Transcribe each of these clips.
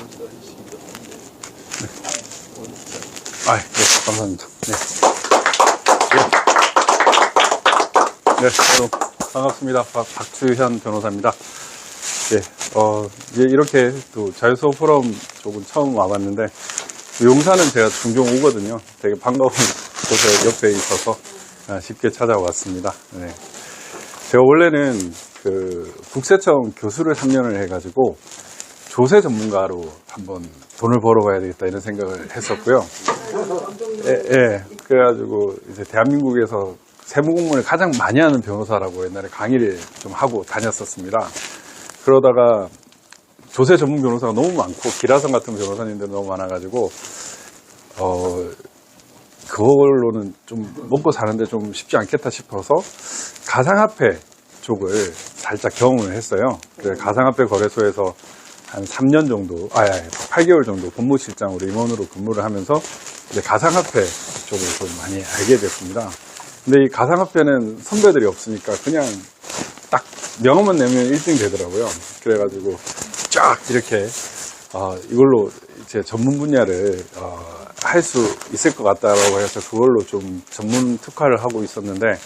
네, 감사합니다. 네, 여러분, 반갑습니다. 박주현 변호사입니다. 네, 이렇게 또 자유수호 포럼 쪽은 처음 와봤는데, 용산은 제가 종종 오거든요. 되게 반가운 곳에 옆에 있어서 쉽게 찾아왔습니다. 네. 제가 원래는 국세청 교수를 3년을 해가지고 조세 전문가로 한번 돈을 벌어봐야 되겠다 이런 생각을 했었고요. 그래가지고 이제 대한민국에서 세무공무원을 가장 많이 하는 변호사라고 옛날에 강의를 좀 하고 다녔었습니다. 그러다가 조세 전문 변호사가 너무 많고 기라성 같은 변호사님들 너무 많아가지고 그걸로는 좀 먹고 사는데 좀 쉽지 않겠다 싶어서 가상화폐 쪽을 살짝 경험을 했어요. 가상화폐 거래소에서 한 3년 정도, 8개월 정도 법무실장으로 임원으로 근무를 하면서 이제 가상화폐 쪽을 좀 많이 알게 됐습니다. 근데 이 가상화폐는 선배들이 없으니까 그냥 딱 명함만 내면 1등 되더라고요. 그래가지고 쫙 이렇게 이걸로 제 전문 분야를 할 수 있을 것 같다라고 해서 그걸로 좀 전문 특화를 하고 있었는데,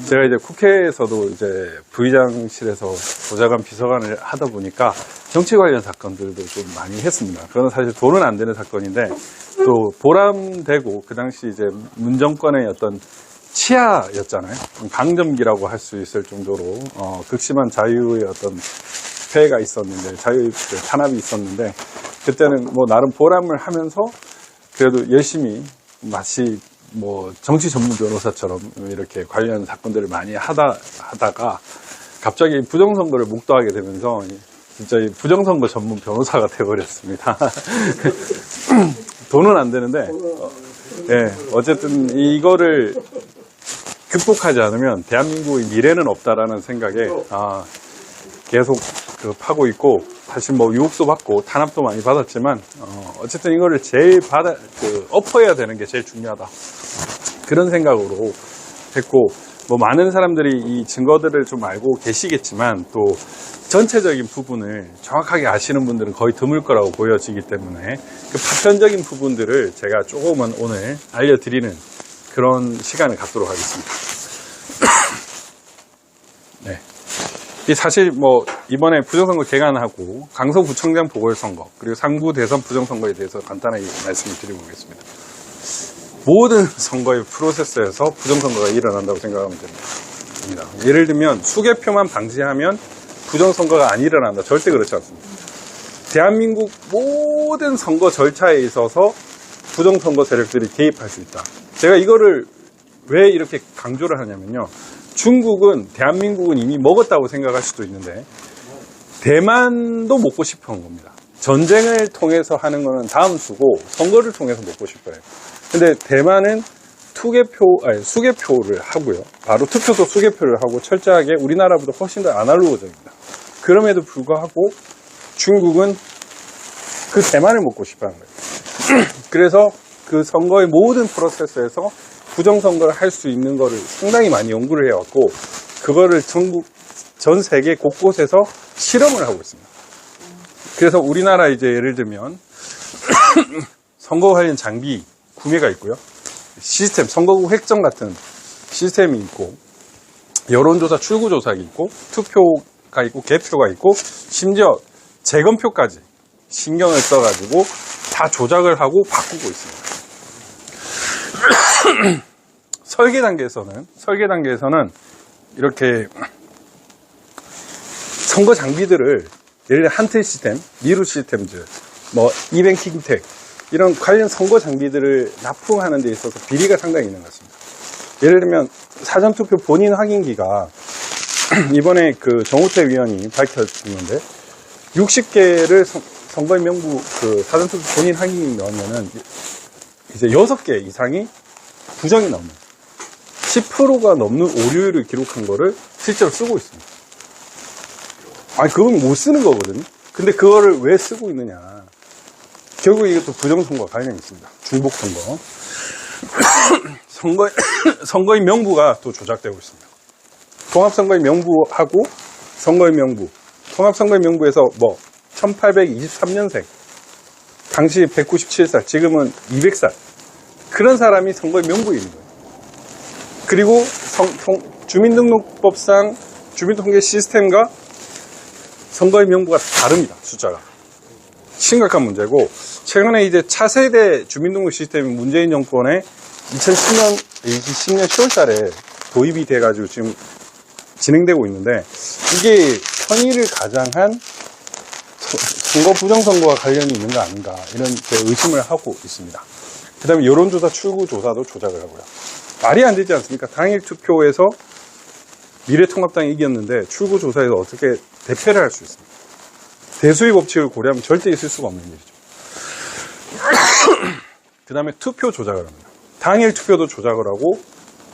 제가 이제 국회에서도 이제 부의장실에서 보좌관 비서관을 하다 보니까 정치 관련 사건들도 좀 많이 했습니다. 그건 사실 돈은 안 되는 사건인데 또 보람되고, 그 당시 이제 문정권의 어떤 치하였잖아요. 강점기라고 할 수 있을 정도로 극심한 자유의 어떤 폐해가 있었는데, 자유의 탄압이 있었는데, 그때는 뭐 나름 보람을 하면서 그래도 열심히 마치 뭐 정치 전문 변호사처럼 이렇게 관련 사건들을 많이 하다가 갑자기 부정선거를 목도하게 되면서 진짜 이 부정선거 전문 변호사가 되어버렸습니다. 돈은 안 되는데, 어쨌든 이거를 극복하지 않으면 대한민국의 미래는 없다라는 생각에 계속 파고 있고, 사실 뭐 유혹도 받고 탄압도 많이 받았지만 어쨌든 이거를 제일 엎어야 되는 게 제일 중요하다, 그런 생각으로 했고, 뭐 많은 사람들이 이 증거들을 좀 알고 계시겠지만 또 전체적인 부분을 정확하게 아시는 분들은 거의 드물 거라고 보여지기 때문에 그 파편적인 부분들을 제가 조금은 오늘 알려드리는 그런 시간을 갖도록 하겠습니다. 네. 사실 뭐 이번에 부정선거 개관하고 강서구청장 보궐선거 그리고 상부 대선 부정선거에 대해서 간단하게 말씀을 드리고 오겠습니다. 모든 선거의 프로세스에서 부정선거가 일어난다고 생각하면 됩니다. 예를 들면 수개표만 방지하면 부정선거가 안 일어난다. 절대 그렇지 않습니다. 대한민국 모든 선거 절차에 있어서 부정선거 세력들이 개입할 수 있다. 제가 이거를 왜 이렇게 강조를 하냐면요, 중국은 대한민국은 이미 먹었다고 생각할 수도 있는데 대만도 먹고 싶어 한 겁니다. 전쟁을 통해서 하는 거는 다음 수고 선거를 통해서 먹고 싶어요. 근데 대만은 수개표를 하고요. 바로 투표도 수개표를 하고 철저하게 우리나라보다 훨씬 더 아날로그적입니다. 그럼에도 불구하고 중국은 그 대만을 먹고 싶어 하는 거예요. 그래서 그 선거의 모든 프로세스에서 부정선거를 할 수 있는 거를 상당히 많이 연구를 해왔고, 그거를 전 세계 곳곳에서 실험을 하고 있습니다. 그래서 우리나라 이제 예를 들면 선거 관련 장비 구매가 있고요. 시스템, 선거구 획정 같은 시스템이 있고, 여론조사 출구조사가 있고, 투표가 있고, 개표가 있고, 심지어 재검표까지 신경을 써가지고 다 조작을 하고 바꾸고 있습니다. 설계 단계에서는 이렇게 선거 장비들을 예를 들어 한틀 시스템, 미루 시스템즈, 뭐 이뱅킹텍 이런 관련 선거 장비들을 납품하는 데 있어서 비리가 상당히 있는 것 같습니다. 예를 들면 사전투표 본인 확인기가 이번에 그 정우택 위원이 밝혔는데 60개를 선거인 명부 사전투표 본인 확인기 넣으면은 이제 6개 이상이 부정이 나옵니다. 10%가 넘는 오류를 기록한 거를 실제로 쓰고 있습니다. 그건 못 쓰는 거거든요. 근데 그거를 왜 쓰고 있느냐. 결국 이것도 부정선거와 관련이 있습니다. 중복선거. 선거인 명부가 또 조작되고 있습니다. 통합선거인 명부하고 선거인 명부. 통합선거인 명부에서 1823년생 당시 197살, 지금은 200살. 그런 사람이 선거의 명부에 있는 거예요. 그리고 주민등록법상 주민통계 시스템과 선거의 명부가 다릅니다. 숫자가. 심각한 문제고, 최근에 이제 차세대 주민등록 시스템이 문재인 정권에 2010년 10월 달에 도입이 돼가지고 지금 진행되고 있는데, 이게 편의를 가장한 선거 부정선거와 관련이 있는 거 아닌가, 이런 의심을 하고 있습니다. 그 다음에 여론조사 출구조사도 조작을 하고요. 말이 안 되지 않습니까? 당일 투표에서 미래통합당이 이겼는데 출구조사에서 어떻게 대패를 할 수 있습니까? 대수의 법칙을 고려하면 절대 있을 수가 없는 일이죠. 그 다음에 투표 조작을 합니다. 당일 투표도 조작을 하고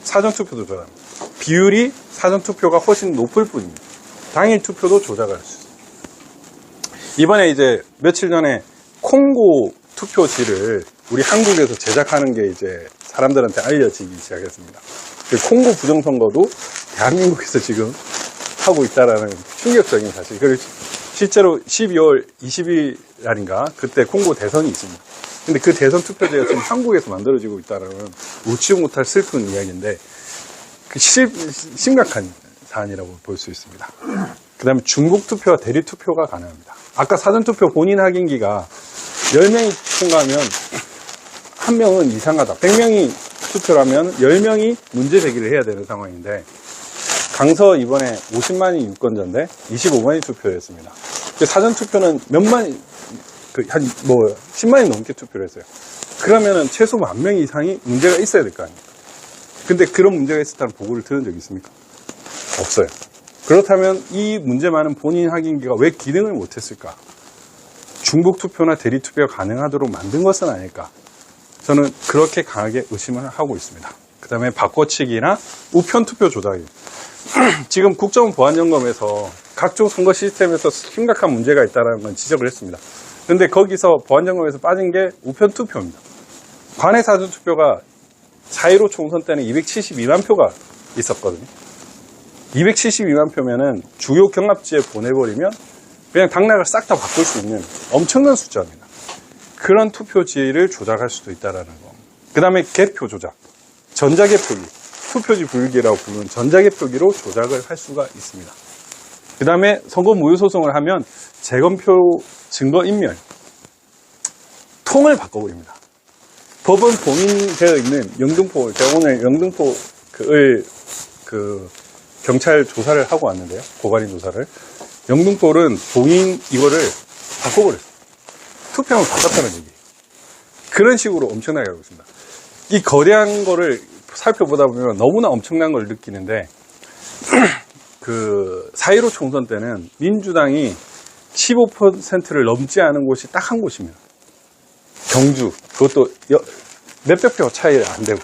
사전투표도 조작합니다. 비율이 사전투표가 훨씬 높을 뿐입니다. 당일 투표도 조작을 할 수 있습니다. 이번에 이제 며칠 전에 콩고 투표지를 우리 한국에서 제작하는 게 이제 사람들한테 알려지기 시작했습니다. 콩고 부정선거도 대한민국에서 지금 하고 있다라는 충격적인 사실. 그리고 실제로 12월 20일 날인가 그때 콩고 대선이 있습니다. 근데 그 대선 투표제가 지금 한국에서 만들어지고 있다라는 웃지 못할 슬픈 이야기인데 심각한 사안이라고 볼 수 있습니다. 그 다음에 중복 투표와 대리 투표가 가능합니다. 아까 사전투표 본인 확인기가 10명이 통과하면 1명은 이상하다. 100명이 투표라면 10명이 문제 제기를 해야 되는 상황인데, 강서 이번에 50만이 유권자인데 25만이 투표를 했습니다. 사전투표는 몇만, 10만이 넘게 투표를 했어요. 그러면은 최소 10,000명 이상이 문제가 있어야 될 거 아닙니까? 근데 그런 문제가 있었다는 보고를 들은 적이 있습니까? 없어요. 그렇다면 이 문제 많은 본인 확인기가 왜 기능을 못했을까? 중복 투표나 대리 투표가 가능하도록 만든 것은 아닐까? 저는 그렇게 강하게 의심을 하고 있습니다. 그 다음에 바꿔치기나 우편 투표 조작이 지금 국정원 보안점검에서 각종 선거 시스템에서 심각한 문제가 있다는 건 지적을 했습니다. 그런데 거기서 보안점검에서 빠진 게 우편 투표입니다. 관내 사전 투표가 4.15 총선 때는 272만 표가 있었거든요. 272만 표면은 주요 경합지에 보내버리면 그냥 당락을 싹 다 바꿀 수 있는 엄청난 숫자입니다. 그런 투표지를 조작할 수도 있다는 거. 그 다음에 개표 조작, 전자개표기, 투표지 불기라고 부르는 전자개표기로 조작을 할 수가 있습니다. 그 다음에 선거 무효 소송을 하면 재검표 증거인멸, 통을 바꿔버립니다. 법원 봉인되어 있는 영등포, 제가 오늘 영등포를 경찰 조사를 하고 왔는데요. 고발인 조사를. 영등포는 봉인 이거를 바꿔버렸어요. 투표함을 바꿨다는 얘기예요. 그런 식으로 엄청나게 하고 있습니다. 이 거대한 거를 살펴보다 보면 너무나 엄청난 걸 느끼는데, 4.15 총선 때는 민주당이 15%를 넘지 않은 곳이 딱 한 곳입니다. 경주. 그것도 몇백 표 차이 안 되고.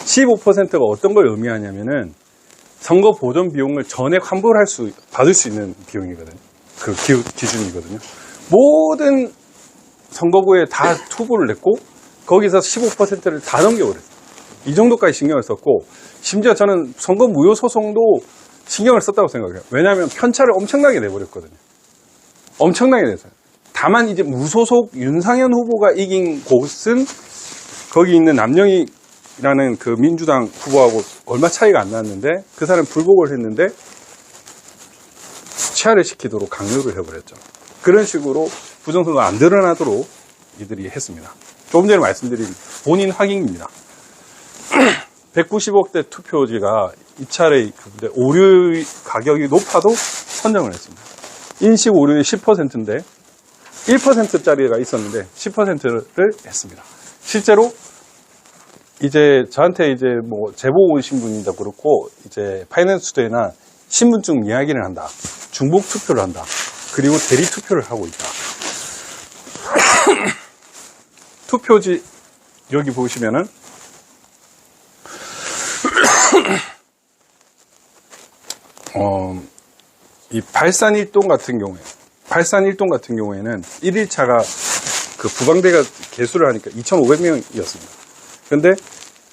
15%가 어떤 걸 의미하냐면은 선거 보존 비용을 전액 환불할 받을 수 있는 비용이거든요. 그 기준이거든요. 모든 선거구에 다 투구를 냈고, 거기서 15%를 다 넘겨버렸어요. 이 정도까지 신경을 썼고, 심지어 저는 선거 무효 소송도 신경을 썼다고 생각해요. 왜냐하면 편차를 엄청나게 내버렸거든요. 엄청나게 냈어요. 다만 이제 무소속 윤상현 후보가 이긴 곳은 거기 있는 남영희라는 그 민주당 후보하고 얼마 차이가 안 났는데, 그 사람 불복을 했는데 취하를 시키도록 강요를 해버렸죠. 그런 식으로 부정선거가 안 드러나도록 이들이 했습니다. 조금 전에 말씀드린 본인 확인입니다. 190억대 투표지가 입찰의 오류 가격이 높아도 선정을 했습니다. 인식 오류의 10%인데 1%짜리가 있었는데 10%를 했습니다. 실제로 이제 저한테 이제 뭐 제보 오신 분이다 그렇고, 이제 파이낸스투데이나 신분증 이야기를 한다, 중복 투표를 한다, 그리고 대리 투표를 하고 있다. 투표지 여기 보시면은 이 발산 1동 같은 경우에는 1일차가 그 부방대가 개수를 하니까 2,500명이었습니다. 근데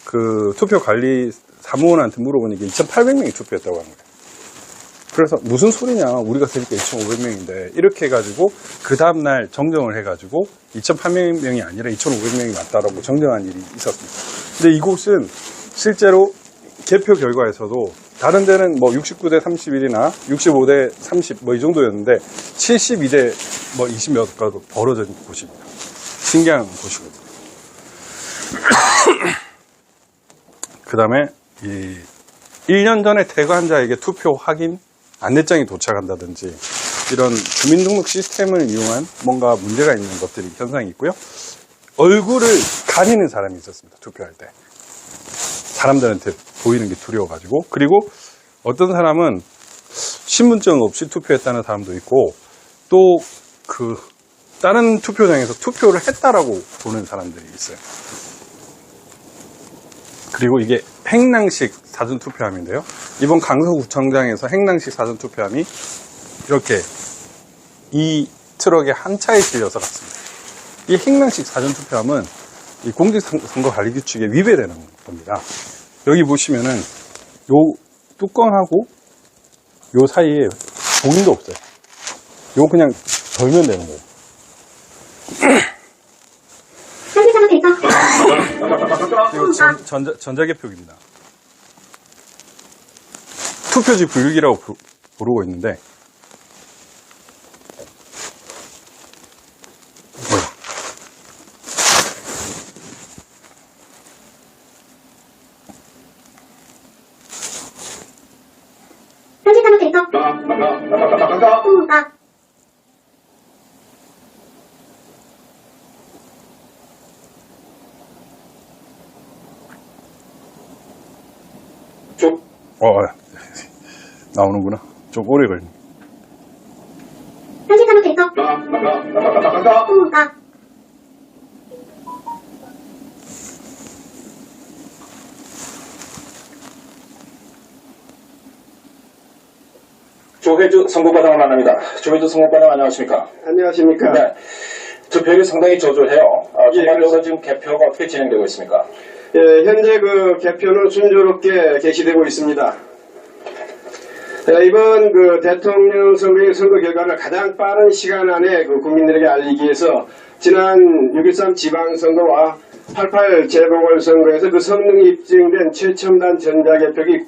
그 투표 관리 사무원한테 물어보니까 2,800명이 투표했다고 하는 거예요. 그래서 무슨 소리냐, 우리가 세니까 2,500명인데 이렇게 해가지고 그 다음날 정정을 해가지고 2,800명이 아니라 2,500명이 맞다라고 정정한 일이 있었습니다. 근데 이곳은 실제로 개표 결과에서도 다른 데는 뭐 69대 31이나 65대 30 뭐 이 정도였는데 72대 뭐 20몇 가도 벌어진 곳입니다. 신기한 곳이거든요. 그 다음에 1년 전에 퇴거한 자에게 투표 확인 안내장이 도착한다든지 이런 주민등록 시스템을 이용한 뭔가 문제가 있는 것들이 현상이 있고요. 얼굴을 가리는 사람이 있었습니다. 투표할 때. 사람들한테 보이는 게 두려워가지고. 그리고 어떤 사람은 신분증 없이 투표했다는 사람도 있고 또 다른 투표장에서 투표를 했다라고 보는 사람들이 있어요. 그리고 이게 행랑식 사전투표함인데요. 이번 강서구청장에서 행랑식 사전투표함이 이렇게 이 트럭에 한 차에 실려서 갔습니다. 이 행랑식 사전투표함은 이 공직선거관리규칙에 위배되는 겁니다. 여기 보시면은 요 뚜껑하고 요 사이에 봉인도 없어요. 요 그냥 덜면 되는 거예요. 이거 전자개표기입니다. 투표지 불육이라고 부르고 있는데 나오는구나. 좀 오래 걸리네. 조혜주 선거과장을 만납니다. 조혜주 선거과장 안녕하십니까? 안녕하십니까? 네. 투표율이 상당히 저조해요. 예, 전반적으로 지금 개표가 어떻게 진행되고 있습니까? 예, 현재 그 개표는 순조롭게 개시되고 있습니다. 이번 그 대통령 선거의 선거 결과를 가장 빠른 시간 안에 그 국민들에게 알리기 위해서 지난 6.13 지방선거와 88 재보궐선거에서 그 성능이 입증된 최첨단 전자개표기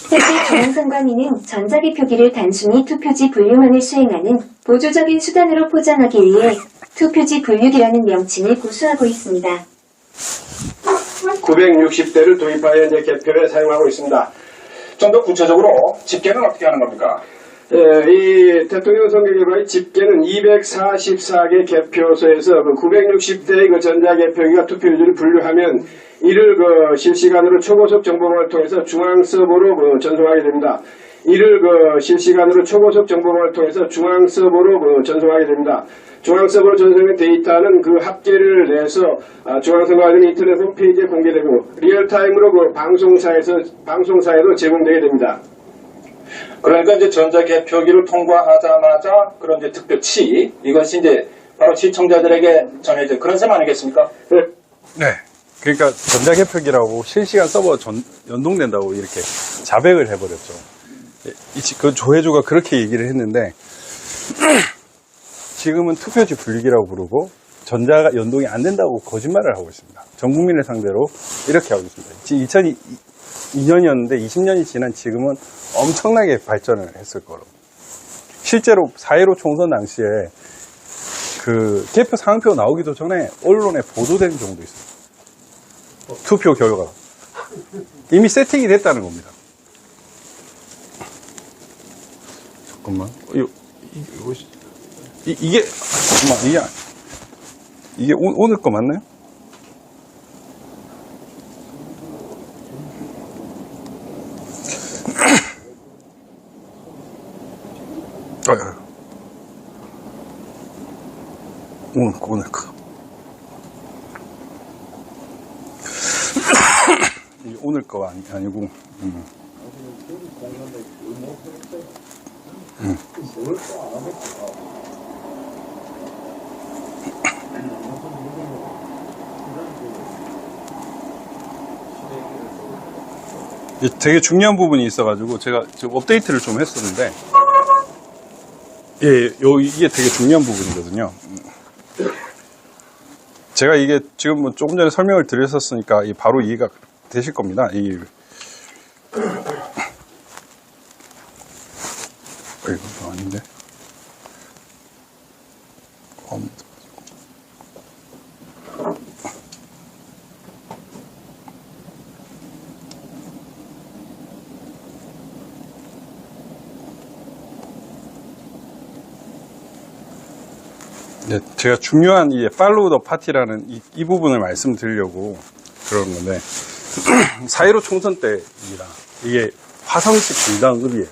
현재 중앙선관위는 전자개표기를 단순히 투표지 분류만을 수행하는 보조적인 수단으로 포장하기 위해 투표지 분류기라는 명칭을 고수하고 있습니다. 960대를 도입하여 현재 개표에 사용하고 있습니다. 좀 더 구체적으로 집계는 어떻게 하는 겁니까? 예, 이 대통령 선거 결과의 집계는 244개 개표소에서 그 960대의 그 전자개표기가 투표율을 분류하면 이를 그 실시간으로 초고속 정보망을 통해서 중앙 서버로 그 전송하게 됩니다. 이를 그 실시간으로 초고속 정보망을 통해서 중앙 서버로 그 전송하게 됩니다. 중앙 서버로 전송된 데이터는 그 합계를 내서 중앙선거관리 인터넷 홈페이지에 공개되고 리얼타임으로 그 방송사에도 제공되게 됩니다. 그러니까 이제 전자개표기를 통과하자마자 그런 이제 득표치 이것이 이제 바로 시청자들에게 전해질 그런 셈 아니겠습니까? 네. 그러니까 전자개표기라고 실시간 서버 연동된다고 이렇게 자백을 해버렸죠. 그 조혜주가 그렇게 얘기를 했는데 지금은 투표지 분류기라고 부르고 전자가 연동이 안 된다고 거짓말을 하고 있습니다. 전 국민을 상대로 이렇게 하고 있습니다. 지금 2002년이었는데 20년이 지난 지금은 엄청나게 발전을 했을 거로. 실제로 4.15 총선 당시에 그 개표 상황표 나오기도 전에 언론에 보도된 정도 있어요. 투표 결과가. 이미 세팅이 됐다는 겁니다. 잠깐만. 이게 오늘 거 맞나요? 오늘 거. 이게 오늘 거 아니고. 되게 중요한 부분이 있어가지고 제가 지금 업데이트를 좀 했었는데, 예, 이게 되게 중요한 부분이거든요. 제가 이게 지금 뭐 조금 전에 설명을 드렸었으니까 바로 이해가 되실 겁니다. 이거 아닌데. 네, 제가 중요한 이 팔로우 더 파티라는 이 부분을 말씀드리려고 그러는 건데 4.15 총선 때입니다. 이게 화성식 분당읍이에요.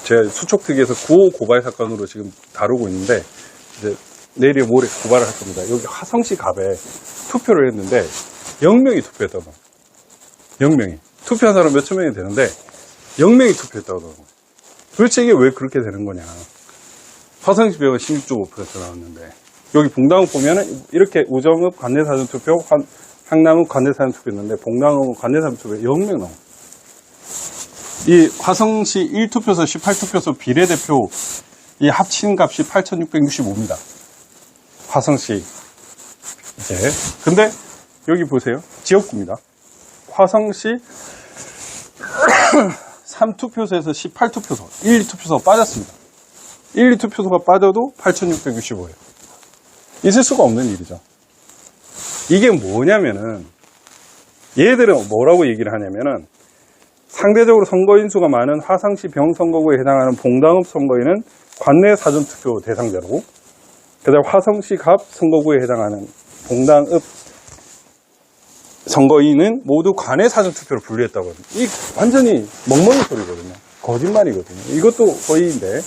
제가 수촉특위에서 9.5 고발 사건으로 지금 다루고 있는데 이제 내일 모레 고발을 할 겁니다. 여기 화성시 갑에 투표를 했는데 0명이 투표했다고. 0명이. 투표한 사람 몇천 명이 되는데 0명이 투표했다고. 도대체 이게 왜 그렇게 되는 거냐. 화성시 비율은 16.5% 나왔는데 여기 봉당읍 보면은 이렇게 우정읍 관내사전투표, 향남읍 관내사전투표 있는데 봉당읍 관내사전투표 0명 나옵니다. 이 화성시 1투표소, 18투표소 비례대표 이 합친 값이 8,665입니다. 화성시 이제 근데 여기 보세요. 지역구입니다. 화성시 3투표소에서 18투표소, 1, 2투표소가 빠졌습니다. 1, 2투표소가 빠져도 8,665예요. 있을 수가 없는 일이죠. 이게 뭐냐면은 얘들은 뭐라고 얘기를 하냐면은 상대적으로 선거인 수가 많은 화성시 병선거구에 해당하는 봉당읍 선거인은 관내 사전투표 대상자로 그다음 화성시 갑 선거구에 해당하는 봉당읍 선거인은 모두 관내 사전투표를 분류했다고 합니다. 이 완전히 멍멍이 소리거든요. 거짓말이거든요. 이것도 거의인데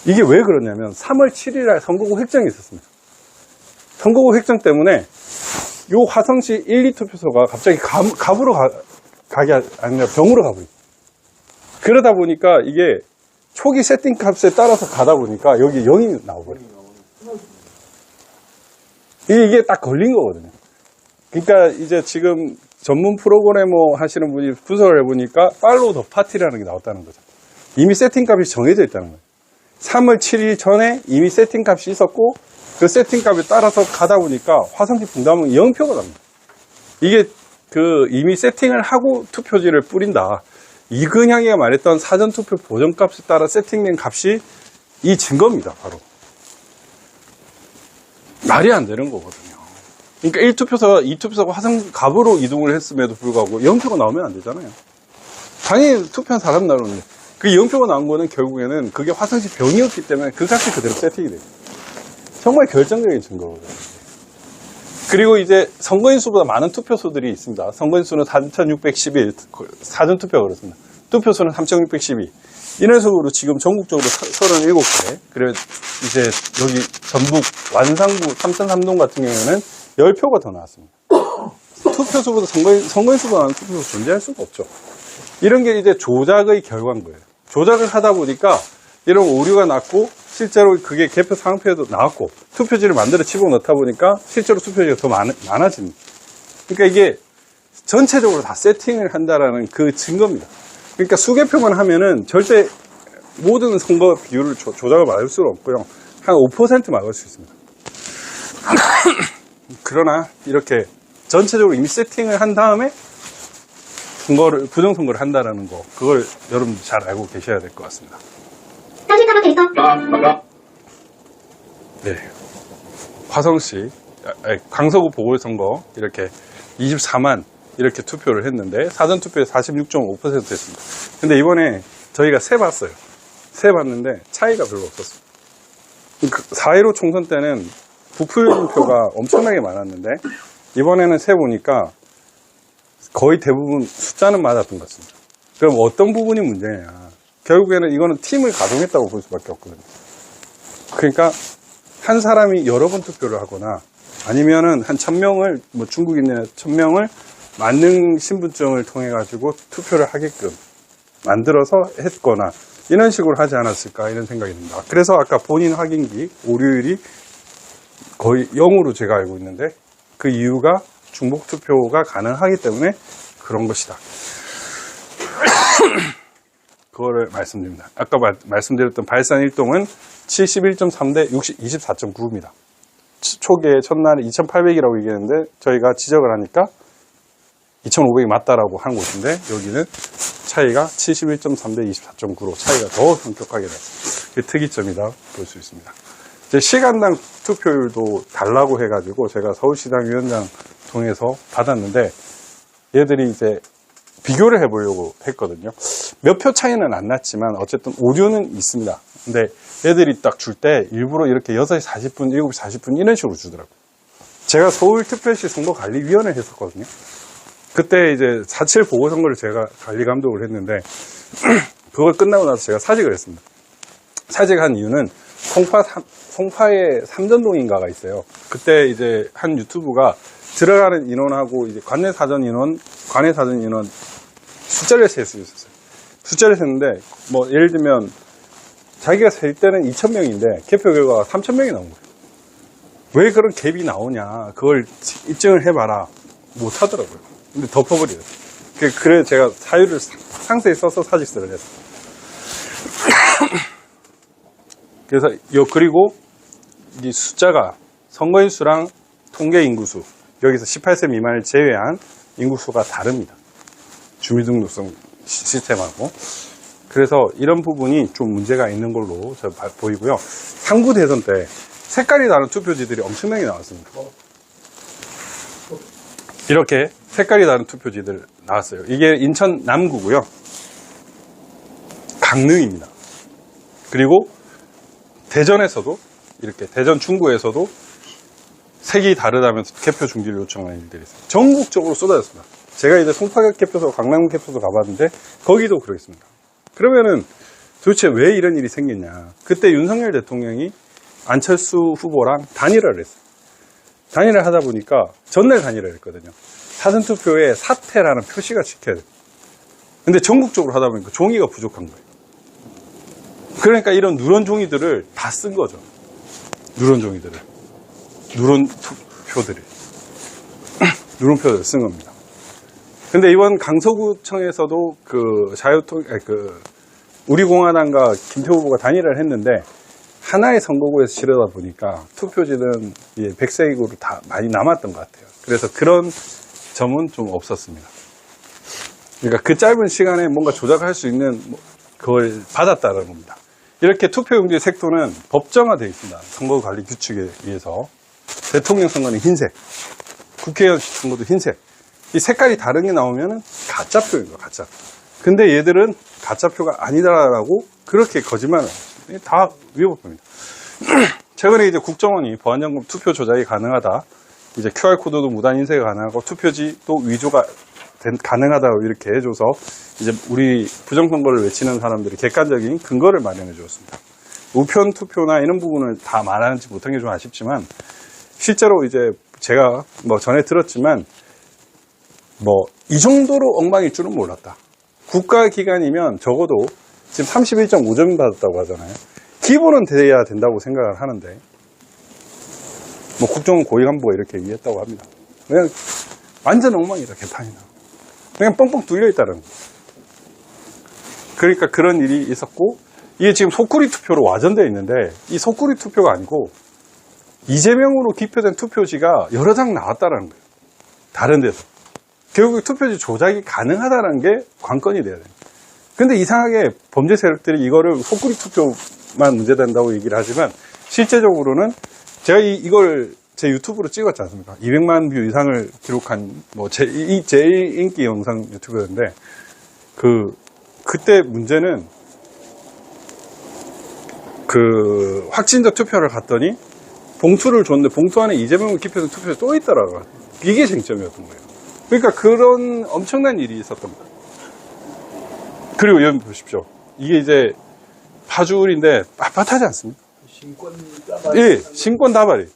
이게 왜 그러냐면 3월 7일에 선거구 획정이 있었습니다. 선거구 획정 때문에 요 화성시 1, 2투표소가 갑자기 갑으로 가게 아니라 병으로 가버리죠. 그러다 보니까 이게 초기 세팅 값에 따라서 가다 보니까 여기 0이 나오거든요. 이게 딱 걸린 거거든요. 그러니까 이제 지금 전문 프로그래머 하시는 분이 분석을 해보니까 팔로우 더 파티라는 게 나왔다는 거죠. 이미 세팅 값이 정해져 있다는 거예요. 3월 7일 전에 이미 세팅 값이 있었고 그 세팅 값에 따라서 가다 보니까 화성시 분담은 0표가 납니다. 이게 이미 세팅을 하고 투표지를 뿌린다. 이근향이가 말했던 사전투표 보정값에 따라 세팅된 값이 이 증거입니다. 바로. 말이 안 되는 거거든요. 그러니까 1투표소가 2투표소가 화성갑으로 이동을 했음에도 불구하고 0표가 나오면 안 되잖아요. 당연히 투표한 사람 나오는데 그 0표가 나온 거는 결국에는 그게 화성시 병이었기 때문에 그 값이 그대로 세팅이 돼요. 정말 결정적인 증거거든요. 그리고 이제 선거인 수보다 많은 투표소들이 있습니다. 선거인 수는 3,611, 사전투표가 그렇습니다. 투표소는 3,612. 이런 식으로 지금 전국적으로 37개. 그리고 이제 여기 전북 완상구 삼천삼동 같은 경우에는 10표가 더 나왔습니다. 투표소보다 선거인 수보다 많은 투표소 존재할 수가 없죠. 이런 게 이제 조작의 결과인 거예요. 조작을 하다 보니까 이런 오류가 났고 실제로 그게 개표 상표에도 나왔고 투표지를 만들어 집어넣다 보니까 실제로 투표지가 더 많아집니다. 그러니까 이게 전체적으로 다 세팅을 한다라는 그 증거입니다. 그러니까 수개표만 하면은 절대 모든 선거 비율을 조작을 막을 수는 없고요. 한 5% 막을 수 있습니다. 그러나 이렇게 전체적으로 이미 세팅을 한 다음에 부정선거를 한다라는 거, 그걸 여러분 잘 알고 계셔야 될 것 같습니다. 네. 화성시, 강서구 보궐선거, 이렇게 24만 이렇게 투표를 했는데, 사전투표에 46.5% 했습니다. 근데 이번에 저희가 세봤어요. 세봤는데, 차이가 별로 없었어요. 4.15 총선 때는 부풀림표가 엄청나게 많았는데, 이번에는 세보니까 거의 대부분 숫자는 맞았던 것 같습니다. 그럼 어떤 부분이 문제냐. 결국에는 이거는 팀을 가동했다고 볼 수밖에 없거든요. 그러니까 한 사람이 여러 번 투표를 하거나 아니면은 한 1,000명을, 뭐 중국인의 1,000명을 만능 신분증을 통해 가지고 투표를 하게끔 만들어서 했거나 이런 식으로 하지 않았을까 이런 생각이 듭니다. 그래서 아까 본인 확인기 오류율이 거의 0으로 제가 알고 있는데 그 이유가 중복 투표가 가능하기 때문에 그런 것이다. 그거를 말씀드립니다. 아까 말씀드렸던 발산 1동은 71.3 대 24.9입니다. 초기에 첫날에 2,800이라고 얘기했는데 저희가 지적을 하니까 2,500이 맞다라고 하는 곳인데 여기는 차이가 71.3 대 24.9로 차이가 더 엄격하게 났어요. 그게 특이점이다 볼 수 있습니다. 이제 시간당 투표율도 달라고 해가지고 제가 서울시당 위원장 통해서 받았는데 얘들이 이제 비교를 해보려고 했거든요. 몇 표 차이는 안 났지만 어쨌든 오류는 있습니다. 근데 애들이 딱 줄 때 일부러 이렇게 6시 40분, 7시 40분 이런 식으로 주더라고요. 제가 서울특별시 선거관리위원회 했었거든요. 그때 이제 4.7 보궐선거를 제가 관리 감독을 했는데 그걸 끝나고 나서 제가 사직을 했습니다. 사직한 이유는 송파에 삼전동인가가 있어요. 그때 이제 한 유튜브가 들어가는 인원하고 이제 관내 사전 인원 숫자를 셀 수 있었어요. 숫자를 셌는데 뭐 예를 들면 자기가 셀 때는 2,000명인데 개표 결과가 3,000명이 나온 거예요. 왜 그런 갭이 나오냐 그걸 입증을 해봐라 못 하더라고요. 근데 덮어버려요. 그래서 제가 사유를 상세히 써서 사직서를 했어요. 그래서 그리고 이 숫자가 선거인 수랑 통계 인구수 여기서 18세 미만을 제외한 인구수가 다릅니다. 주민등록성 시스템하고. 그래서 이런 부분이 좀 문제가 있는 걸로 보이고요. 상부 대선 때 색깔이 다른 투표지들이 엄청나게 나왔습니다. 이렇게 색깔이 다른 투표지들 나왔어요. 이게 인천 남구고요. 강릉입니다. 그리고 대전에서도 이렇게 대전 중구에서도 색이 다르다면서 개표 중지를 요청하는 일들이 있어요. 전국적으로 쏟아졌습니다. 제가 이제 송파 개표소, 강남 개표소 가봤는데 거기도 그러겠습니다. 그러면은 도대체 왜 이런 일이 생겼냐. 그때 윤석열 대통령이 안철수 후보랑 단일화를 했어요. 단일화를 하다 보니까 전날 단일화를 했거든요. 사전투표에 사퇴라는 표시가 찍혀야 돼요. 근데 전국적으로 하다 보니까 종이가 부족한 거예요. 그러니까 이런 누런 종이들을 다 쓴 거죠. 누런 종이들을. 누런 표들을. 누런표들을 쓴 겁니다. 근데 이번 강서구청에서도 우리공화당과 김표 후보가 단일화를 했는데 하나의 선거구에서 치르다 보니까 투표지는 백색으로 다 많이 남았던 것 같아요. 그래서 그런 점은 좀 없었습니다. 그러니까 그 짧은 시간에 뭔가 조작할 수 있는 그걸 받았다는 겁니다. 이렇게 투표용지의 색도는 법정화되어 있습니다. 선거관리 규칙에 의해서. 대통령 선거는 흰색, 국회의원 선거도 흰색. 이 색깔이 다른 게 나오면 가짜표인 거예요, 가짜. 근데 얘들은 가짜표가 아니다라고 그렇게 거짓말을 해요. 다 위법입니다. 최근에 이제 국정원이 보안점검 투표 조작이 가능하다. 이제 QR코드도 무단 인쇄가 가능하고 투표지도 위조가 가능하다고 이렇게 해줘서 이제 우리 부정선거를 외치는 사람들이 객관적인 근거를 마련해 주었습니다. 우편 투표나 이런 부분을 다 말하는지 못한 게 좀 아쉽지만 실제로 이제 제가 뭐 전에 들었지만 이 정도로 엉망일 줄은 몰랐다. 국가기관이면 적어도 지금 31.5점 받았다고 하잖아요. 기본은 돼야 된다고 생각을 하는데 국정원 고위간부가 이렇게 얘기했다고 합니다. 그냥 완전 엉망이다, 개판이다. 그냥 뻥뻥 뚫려있다는 거예요. 그러니까 그런 일이 있었고 이게 지금 속구리 투표로 와전되어 있는데 이 속구리 투표가 아니고 이재명으로 기표된 투표지가 여러 장 나왔다는 거예요. 다른 데서. 결국 투표지 조작이 가능하다는 게 관건이 돼야 돼요. 근데 이상하게 범죄 세력들이 이거를 속구리 투표만 문제된다고 얘기를 하지만 실제적으로는 제가 이걸 제 유튜브로 찍었지 않습니까? 200만 뷰 이상을 기록한 제일 인기 영상 유튜브였는데 그때 문제는 확진자 투표를 갔더니 봉투를 줬는데 봉투 안에 이재명을 기표된 투표가 또 있더라고요. 이게 쟁점이었던 거예요. 그러니까 그런 엄청난 일이 있었던 거예요. 그리고 여기 보십시오. 이게 이제 파주울인데 빳빳하지 않습니까? 신권 다발. 예, 신권 다발이.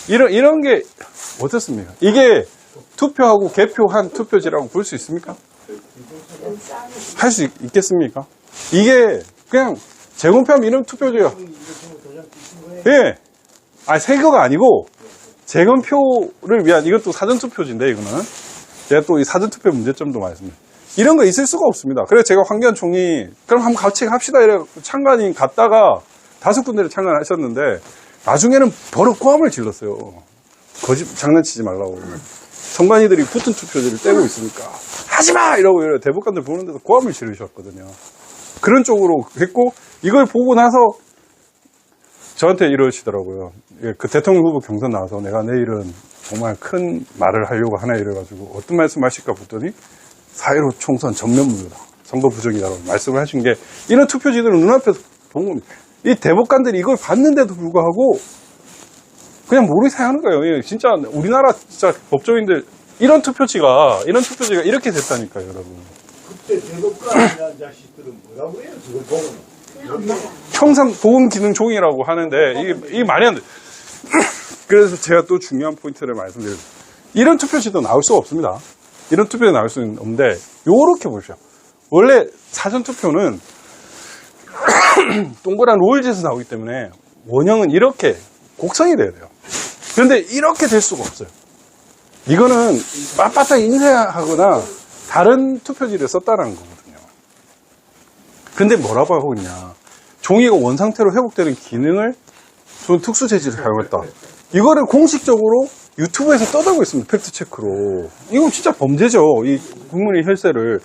이런 게 어떻습니까? 이게 투표하고 개표한 투표지라고 볼 수 있습니까? 할 수 있겠습니까? 이게 그냥 재검표하면 이런 투표지예요. 예. 새거가 아니고 재검표를 위한 이것도 사전투표지인데 이거는 제가 또 이 사전투표 문제점도 많습니다. 이런 거 있을 수가 없습니다. 그래서 제가 황교안 총리 그럼 한번 같이 합시다 이래 참관인 갔다가 5군데를 참관하셨는데 나중에는 버럭 고함을 질렀어요. 장난치지 말라고. 선관위들이 붙은 투표지를 떼고 있으니까 하지마! 이러고 대법관들 보는 데서 고함을 지르셨거든요. 그런 쪽으로 했고 이걸 보고 나서 저한테 이러시더라고요. 그 대통령 후보 경선 나와서 내가 내일은 정말 큰 말을 하려고 하나 이래가지고 어떤 말씀 하실까 봤더니 4.15 총선 전면 무효다. 선거 부정이다라고 말씀을 하신 게 이런 투표지들은 눈앞에서 본 겁니다. 이 대법관들이 이걸 봤는데도 불구하고 그냥 모르게 사용하는 거예요. 진짜 우리나라 진짜 법조인들 이런 투표지가 이렇게 됐다니까요, 여러분. 그때 대법관 자식들은 뭐라고 해요? 그걸 보고는. 형상 보험 기능 종이라고 하는데 이게 말이 안 돼. 그래서 제가 또 중요한 포인트를 말씀드려요. 이런 투표지도 나올 수가 없습니다. 이런 투표도 나올 수는 없는데 요렇게 보십시오. 원래 사전 투표는 동그란 롤짓에서 나오기 때문에 원형은 이렇게 곡선이 돼야 돼요. 그런데 이렇게 될 수가 없어요. 이거는 빳빳하게 인쇄하거나 다른 투표지를 썼다는 거거든요. 근데 뭐라고 하고 있냐. 종이가 원상태로 회복되는 기능을 좀 특수 재질을 사용했다. 이거를 공식적으로 유튜브에서 떠들고 있습니다. 팩트체크로. 이건 진짜 범죄죠. 이 국민의 혈세를.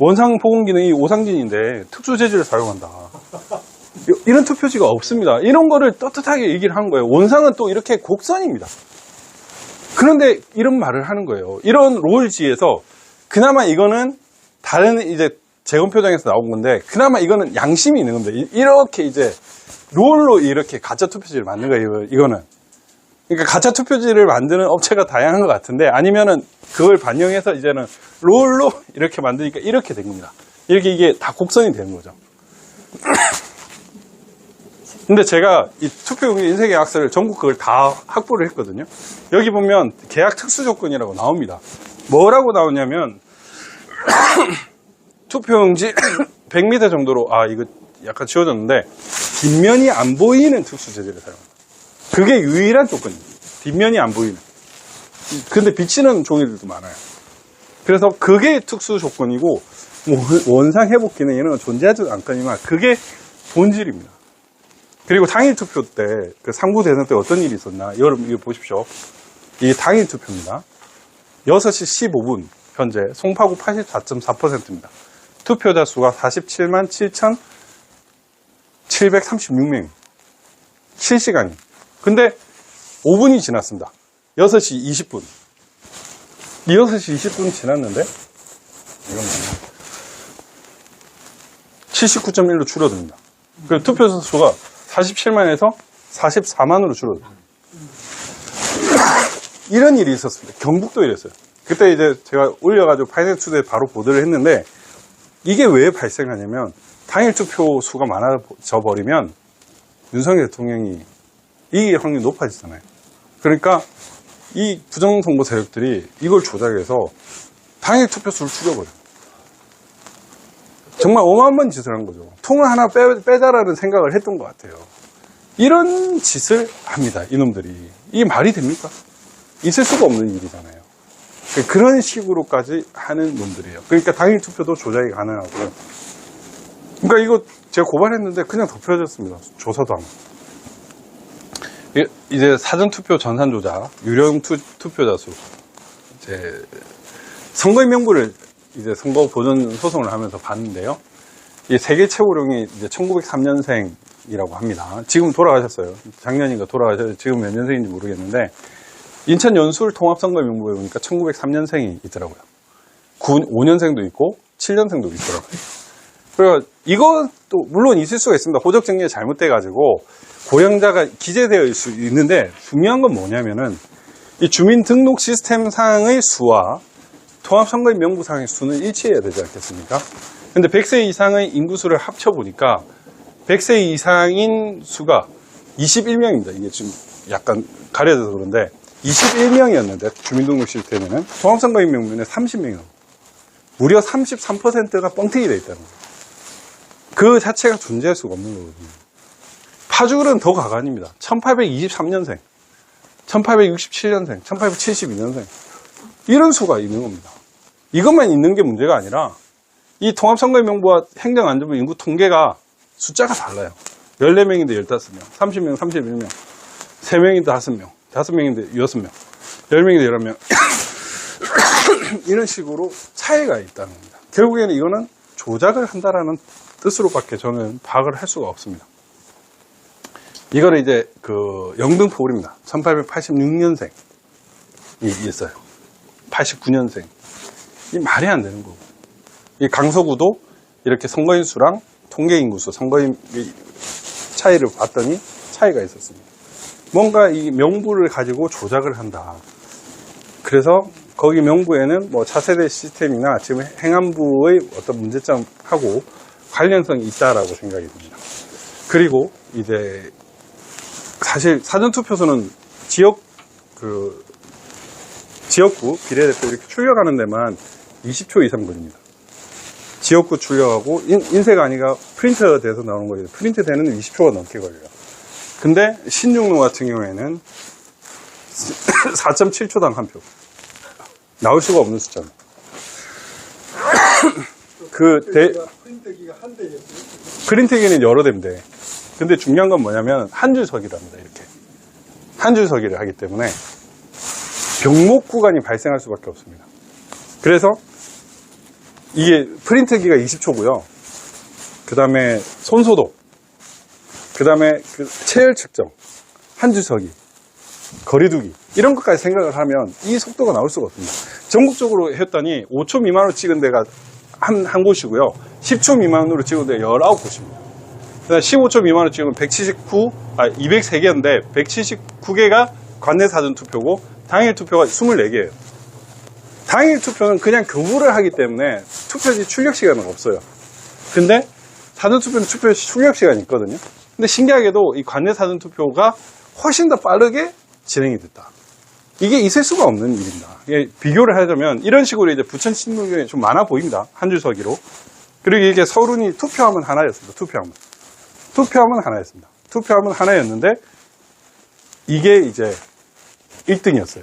원상 복원 기능이 오상진인데 특수 재질을 사용한다. 이런 투표지가 없습니다. 이런 거를 떳떳하게 얘기를 한 거예요. 원상은 또 이렇게 곡선입니다. 그런데 이런 말을 하는 거예요. 이런 롤지에서 그나마 이거는 다른 이제 재검표장에서 나온 건데 그나마 이거는 양심이 있는 겁니다. 이렇게 이제 롤로 이렇게 가짜 투표지를 만든 거예요. 이거는. 그러니까 가짜 투표지를 만드는 업체가 다양한 것 같은데 아니면은 그걸 반영해서 이제는 롤로 이렇게 만드니까 이렇게 된 겁니다. 이렇게 이게 다 곡선이 되는 거죠. 근데 제가 이 투표용지 인쇄계약서를 전국 그걸 다 확보를 했거든요. 여기 보면 계약 특수 조건이라고 나옵니다. 뭐라고 나오냐면 투표용지 100m 정도로 이거 약간 지워졌는데 뒷면이 안 보이는 특수 재질을 사용합니다. 그게 유일한 조건입니다. 뒷면이 안 보이는. 근데 비치는 종이들도 많아요. 그래서 그게 특수 조건이고 뭐 원상 회복 기능 이런 건 존재하지도 않거니와 그게 본질입니다. 그리고 당일 투표 때, 그 상부 대선 때 어떤 일이 있었나? 여러분, 이거 보십시오. 이게 당일 투표입니다. 6시 15분, 현재, 송파구 84.4%입니다. 투표자 수가 47만 7,736명. 실시간이. 근데 5분이 지났습니다. 6시 20분. 이 6시 20분 지났는데, 이건 뭐냐. 79.1로 줄어듭니다. 그리고 투표자 수가 47만에서 44만으로 줄어들어요. 이런 일이 있었습니다. 경북도 이랬어요. 그때 이제 제가 올려가지고 파이낸스 투데이에 바로 보도를 했는데 이게 왜 발생하냐면 당일 투표 수가 많아져 버리면 윤석열 대통령이 이길 확률이 높아지잖아요. 그러니까 이 부정선거 세력들이 이걸 조작해서 당일 투표 수를 줄여버려요. 정말 어마어마한 짓을 한 거죠. 통을 하나 빼자라는 생각을 했던 것 같아요. 이런 짓을 합니다. 이놈들이. 이게 말이 됩니까? 있을 수가 없는 일이잖아요. 그런 식으로까지 하는 놈들이에요. 그러니까 당일 투표도 조작이 가능하고요. 그러니까 이거 제가 고발했는데 그냥 덮여졌습니다. 조사도 안 하고. 이제 사전투표 전산 조작, 유령 투표자 수, 이제 선거인 명부를 이제 선거 보전 소송을 하면서 봤는데요. 이 세계 최고령이 이제 1903년생이라고 합니다. 지금 돌아가셨어요. 작년인가 돌아가셨어요. 지금 몇 년생인지 모르겠는데 인천 연수울 통합선거 명부에 보니까 1903년생이 있더라고요. 5년생도 있고 7년생도 있더라고요. 그리고 이것도 물론 있을 수가 있습니다. 호적 정리가 잘못돼가지고 고령자가 기재되어 수 있는데 중요한 건 뭐냐면은 이 주민등록 시스템상의 수와 통합선거인 명부상의 수는 일치해야 되지 않겠습니까? 근데 100세 이상의 인구수를 합쳐보니까 100세 이상인 수가 21명입니다. 이게 지금 약간 가려져서 그런데 21명이었는데 주민등록 시스템에는 통합선거인 명부는 30명이에요. 무려 33%가 뻥튀기 되어 있다는 거예요. 그 자체가 존재할 수가 없는 거거든요. 파주는 더 가관입니다. 1823년생, 1867년생, 1872년생 이런 수가 있는 겁니다. 이것만 있는 게 문제가 아니라 이 통합선거인명부와 행정안전부 인구 통계가 숫자가 달라요. 14명인데 15명, 30명, 31명, 3명인데 5명, 5명인데 6명, 10명인데 11명. 이런 식으로 차이가 있다는 겁니다. 결국에는 이거는 조작을 한다라는 뜻으로밖에 저는 파악을 할 수가 없습니다. 이거를 이제 그 영등포울입니다. 1886년생이 있어요. 89년생. 이 말이 안 되는 거고. 이 강서구도 이렇게 선거인 수랑 통계 인구수, 선거인 차이를 봤더니 차이가 있었습니다. 뭔가 이 명부를 가지고 조작을 한다. 그래서 거기 명부에는 뭐 차세대 시스템이나 지금 행안부의 어떤 문제점하고 관련성이 있다라고 생각이 듭니다. 그리고 이제 사실 사전투표소는 지역구 비례대표 이렇게 출력하는 데만 20초 이상 걸립니다. 지역구 출력하고 인쇄가 아니라 프린트 돼서 나오는 거예요. 프린트 되는 20초가 넘게 걸려요. 근데 신중로 같은 경우에는 4.7초당 한 표. 나올 수가 없는 숫자입니다. 프린터기가 한 대였어요. 프린트기는 여러 대인데, 근데 중요한 건 뭐냐면 한 줄 서기랍니다. 이렇게 한 줄 서기를 하기 때문에 병목 구간이 발생할 수밖에 없습니다. 그래서 이게 프린트기가 20초고요. 그 다음에 손소독, 그 다음에 체열 측정, 한 줄 서기, 거리두기 이런 것까지 생각을 하면 이 속도가 나올 수가 없습니다. 전국적으로 했더니 5초 미만으로 찍은 데가 한 곳이고요. 10초 미만으로 찍은 데가 19곳입니다. 15초 미만으로 찍으면 203개인데 179개가 관내 사전 투표고 당일 투표가 24개예요. 당일 투표는 그냥 교부를 하기 때문에 투표지 출력 시간은 없어요. 근데 사전 투표는 투표 출력 시간이 있거든요. 근데 신기하게도 이 관내 사전 투표가 훨씬 더 빠르게 진행이 됐다. 이게 있을 수가 없는 일입니다. 이게 비교를 하자면 이런 식으로 이제 부천 신문경에 좀 많아 보입니다. 한 줄 서기로. 그리고 이게 서른이 투표함은 하나였습니다. 투표함은 하나였습니다. 투표함은 하나였는데 이게 이제 1등이었어요.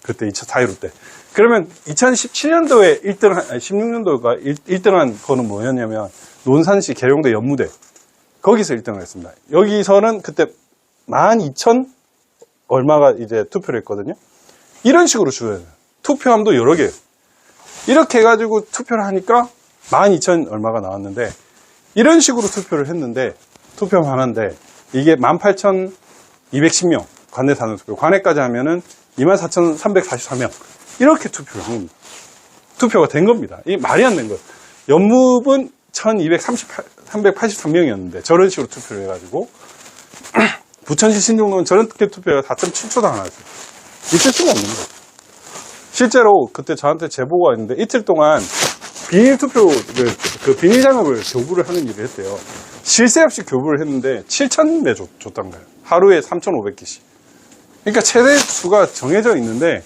그때 2차 4.15 때. 그러면 2017년도에 16년도가 1등한 거는 뭐였냐면 논산시 계룡대 연무대. 거기서 1등을 했습니다. 여기서는 그때 12,000 얼마가 이제 투표를 했거든요. 이런 식으로 줄여요. 투표함도 여러 개예요. 이렇게 해가지고 투표를 하니까 12,000 얼마가 나왔는데 이런 식으로 투표를 했는데 투표함 하나인데 이게 18,210명 관내 사전 투표. 관내까지 하면은 24,344명. 이렇게 투표를 한 겁니다. 투표가 된 겁니다. 이게 말이 안 된 거예요. 연무분 1,283명이었는데 저런 식으로 투표를 해가지고 부천시 신중로는 저런 투표가 4.7초당 나왔어요. 있을 수가 없는 거예요. 실제로 그때 저한테 제보가 있는데 이틀 동안 비닐 투표를, 비닐 장갑을 교부를 하는 일을 했대요. 실세 없이 교부를 했는데 7,000매 줬단 거예요. 하루에 3,500개씩. 그러니까 최대 수가 정해져 있는데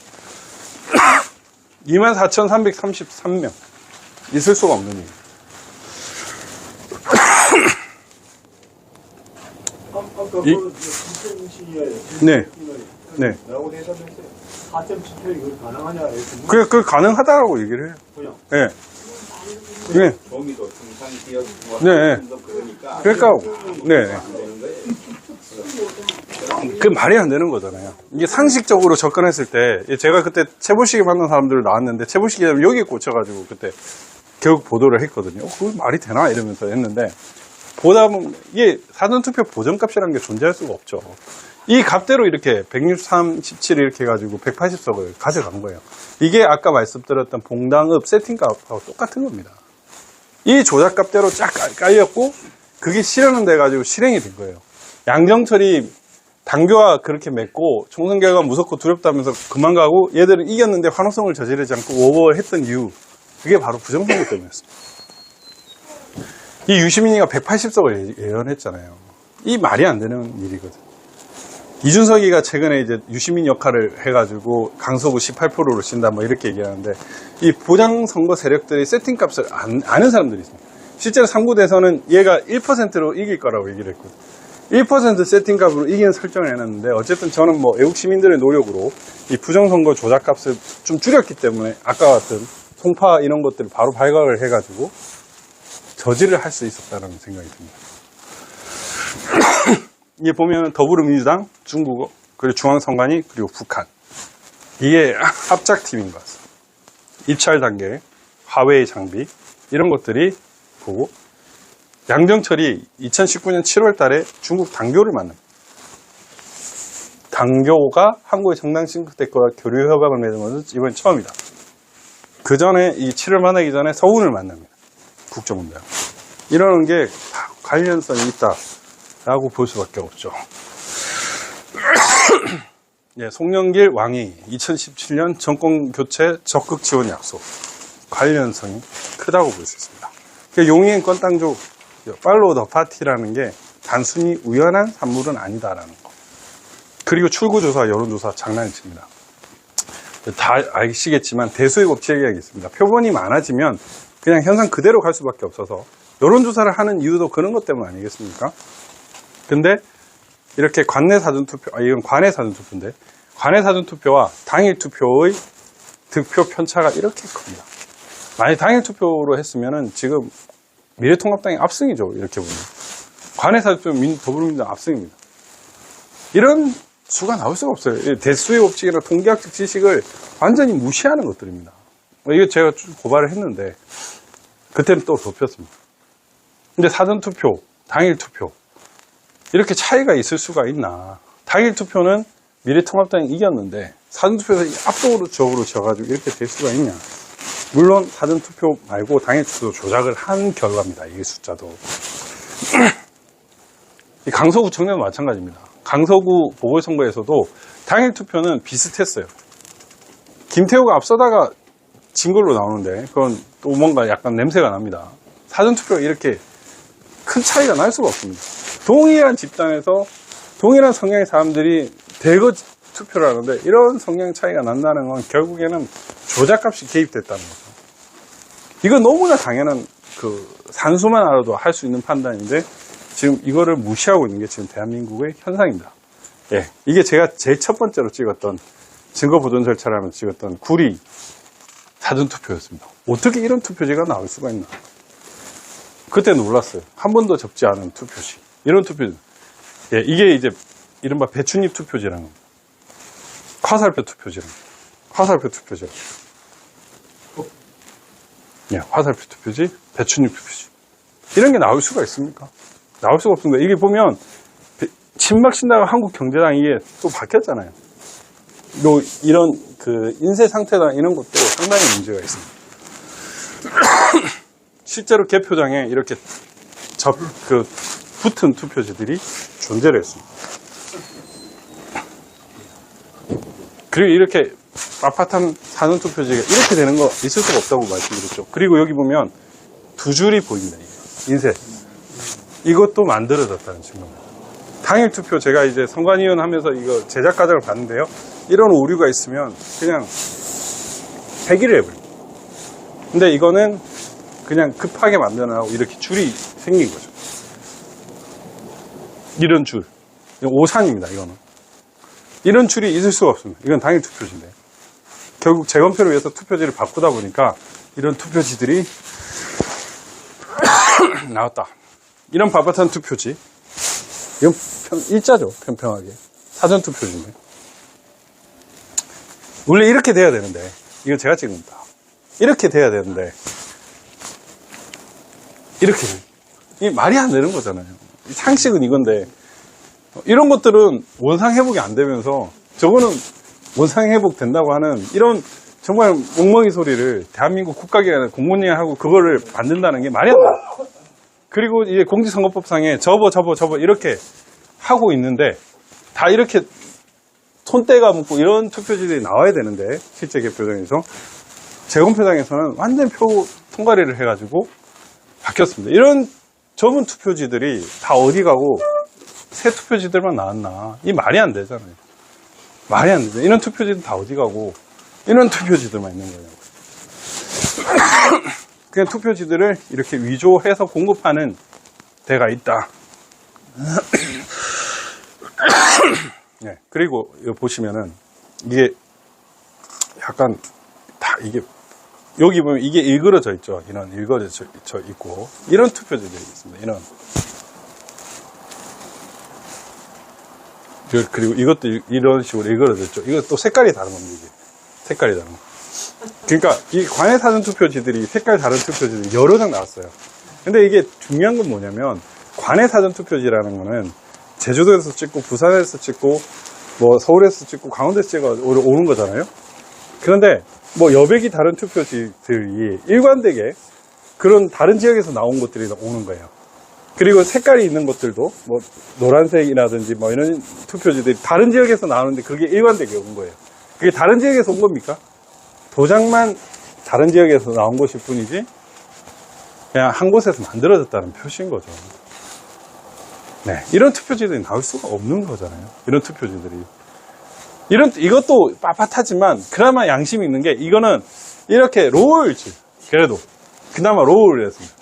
24,333명. 있을 수가 없는 일이에요. 아까 이- 부천시에 네. 네. 나오고 대답했어요. 4.7표 이거 가능하냐? 그 가능하다라고 얘기를 해요. 그냥. 네. 네. 경기도 중산 지역 네. 그러니까, 네. 그 말이 안 되는 거잖아요. 이게 상식적으로 접근했을 때, 제가 그때 채보시기 만난 사람들 나왔는데, 채보시기 하면 여기에 꽂혀가지고 그때 교육 보도를 했거든요. 그거 말이 되나? 이러면서 했는데, 보다 보면, 이게 사전투표 보정값이라는 게 존재할 수가 없죠. 이 값대로 이렇게 163, 17 이렇게 해가지고 180석을 가져간 거예요. 이게 아까 말씀드렸던 봉당읍 세팅값하고 똑같은 겁니다. 이 조작값대로 쫙 깔렸고, 그게 실현은 돼가지고 실행이 된 거예요. 양정철이 당교와 그렇게 맺고 총선 결과 무섭고 두렵다면서 그만 가고 얘들은 이겼는데 환호성을 저지르지 않고 오버했던 이유, 그게 바로 부정선거 때문이었습니다. 이 유시민이가 180석을 예언했잖아요. 이 말이 안 되는 일이거든요. 이준석이가 최근에 이제 유시민 역할을 해가지고 강서구 18%로 친다 뭐 이렇게 얘기하는데 이 보장선거 세력들이 세팅값을 아는 사람들이 있습니다. 실제로 3구 대선은 얘가 1%로 이길 거라고 얘기를 했거든요. 1% 세팅값으로 이기는 설정을 해놨는데 어쨌든 저는 뭐 애국 시민들의 노력으로 이 부정선거 조작값을 좀 줄였기 때문에 아까 같은 송파 이런 것들을 바로 발각을 해가지고 저지를 할 수 있었다는 생각이 듭니다. 이게 보면 더불어민주당, 중국어, 그리고 중앙선관위, 그리고 북한. 이게 합작팀인 것 같습니다. 입찰 단계, 화웨이 장비, 이런 것들이 보고, 양정철이 2019년 7월 달에 중국 당교를 만납니다. 당교가 한국의 정당 싱크탱크와 교류 협약을 맺은 것은 이번이 처음이다. 그 전에, 이 7월 만나기 전에 서훈을 만납니다. 국정원장. 이러는 게 다 관련성이 있다라고 볼 수밖에 없죠. 예, 송영길 왕이 2017년 정권 교체 적극 지원 약속. 관련성이 크다고 볼 수 있습니다. 그러니까 용인 건당조 팔로우 더 파티라는 게 단순히 우연한 산물은 아니다라는 거. 그리고 출구조사, 여론조사 장난이 칩니다. 다 아시겠지만 대수의 법칙이 있습니다. 표본이 많아지면 그냥 현상 그대로 갈 수밖에 없어서 여론조사를 하는 이유도 그런 것 때문 아니겠습니까? 근데 이렇게 관내 사전투표, 이건 관내 사전투표인데 관내 사전투표와 당일 투표의 득표 편차가 이렇게 큽니다. 만약 당일 투표로 했으면은 지금 미래통합당이 압승이죠. 이렇게 보면. 관내 사전투표 더불어민주당 압승입니다. 이런 수가 나올 수가 없어요. 대수의 법칙이나 통계학적 지식을 완전히 무시하는 것들입니다. 이거 제가 고발을 했는데 그때는 또 덮였습니다. 근데 사전투표, 당일투표 이렇게 차이가 있을 수가 있나. 당일투표는 미래통합당이 이겼는데 사전투표에서 압도적으로 져가지고 이렇게 될 수가 있냐. 물론 사전투표 말고 당일투표 조작을 한 결과입니다. 이게 숫자도. 이 강서구청장도 마찬가지입니다. 강서구 보궐선거에서도 당일투표는 비슷했어요. 김태호가 앞서다가 진 걸로 나오는데 그건 또 뭔가 약간 냄새가 납니다. 사전투표가 이렇게 큰 차이가 날 수가 없습니다. 동일한 집단에서 동일한 성향의 사람들이 대거 투표를 하는데 이런 성향 차이가 난다는 건 결국에는 조작값이 개입됐다는 거죠. 이건 너무나 당연한 산수만 알아도 할 수 있는 판단인데 지금 이거를 무시하고 있는 게 지금 대한민국의 현상입니다. 예, 이게 제가 제일 첫 번째로 찍었던 증거보존 절차라면 찍었던 구리 사전투표였습니다. 어떻게 이런 투표지가 나올 수가 있나. 그때 놀랐어요. 한 번도 접지 않은 투표지. 이런 투표지. 예, 이게 이제 이른바 배춧잎 투표지라는 겁니다. 화살표 투표지라는 겁니다. 화살표 투표지. 예, 화살표 투표지, 배춧잎 투표지. 이런 게 나올 수가 있습니까? 나올 수가 없습니다. 이게 보면 친박신당과 한국경제당 이게 또 바뀌었잖아요. 이런 인쇄 상태나 이런 것도 상당히 문제가 있습니다. 실제로 개표장에 이렇게 붙은 투표지들이 존재를 했습니다. 그리고 이렇게 빳빳한 사전투표지가 이렇게 되는 거 있을 수가 없다고 말씀드렸죠. 그리고 여기 보면 두 줄이 보입니다. 인쇄. 이것도 만들어졌다는 증거입니다. 당일 투표 제가 이제 선관위원 하면서 이거 제작 과정을 봤는데요. 이런 오류가 있으면 그냥 폐기를 해버립니다. 근데 이거는 그냥 급하게 만들어내고 이렇게 줄이 생긴 거죠. 이런 줄. 이건 오산입니다, 이거는. 이런 줄이 있을 수가 없습니다. 이건 당일 투표지인데. 결국 재검표를 위해서 투표지를 바꾸다 보니까 이런 투표지들이 나왔다. 이런 빳빳한 투표지. 이건 일자죠, 평평하게. 사전투표지인데. 원래 이렇게 돼야 되는데, 이건 제가 찍은 겁니다. 이렇게 돼야 되는데, 이렇게. 이게 말이 안 되는 거잖아요. 상식은 이건데, 이런 것들은 원상회복이 안 되면서, 저거는 원상회복 된다고 하는 이런 정말 멍멍이 소리를 대한민국 국가기관에 공무원이 하고 그거를 만든다는 게 말이 안 돼요. 그리고 이제 공직선거법상에 접어 이렇게 하고 있는데 다 이렇게 손때가 묻고 이런 투표지들이 나와야 되는데 실제 개표장에서 재검표장에서는 완전 표 통과리를 해가지고 바뀌었습니다. 이런 접은 투표지들이 다 어디 가고 새 투표지들만 나왔나. 이 말이 안 되잖아요. 말이 안 되죠. 이런 투표지는 다 어디 가고 이런 투표지들만 있는 거냐고. 그냥 투표지들을 이렇게 위조해서 공급하는 데가 있다. 네, 그리고 여기 보시면은 이게 약간 다 이게 여기 보면 이게 일그러져 있죠. 이런 일그러져 있고 이런 투표지들이 있습니다. 그리고 이것도 이런 식으로 일그러져 있죠. 이거 또 색깔이 다른 겁니다. 이게 색깔이 다른 거. 그러니까 이 관외 사전 투표지들이 색깔 다른 투표지들이 여러 장 나왔어요. 근데 이게 중요한 건 뭐냐면 관외 사전 투표지라는 거는 제주도에서 찍고 부산에서 찍고 뭐 서울에서 찍고 강원도에서 찍어 오는 거잖아요. 그런데 뭐 여백이 다른 투표지들이 일관되게 그런 다른 지역에서 나온 것들이 오는 거예요. 그리고 색깔이 있는 것들도 뭐 노란색이라든지 뭐 이런 투표지들이 다른 지역에서 나오는데 그게 일관되게 온 거예요. 그게 다른 지역에서 온 겁니까? 도장만 다른 지역에서 나온 것일 뿐이지 그냥 한 곳에서 만들어졌다는 표시인 거죠. 네, 이런 투표지들이 나올 수가 없는 거잖아요. 이런 투표지들이. 이것도 빳빳하지만 그나마 양심이 있는 게 이거는 이렇게 롤지. 그래도 그나마 롤이었습니다.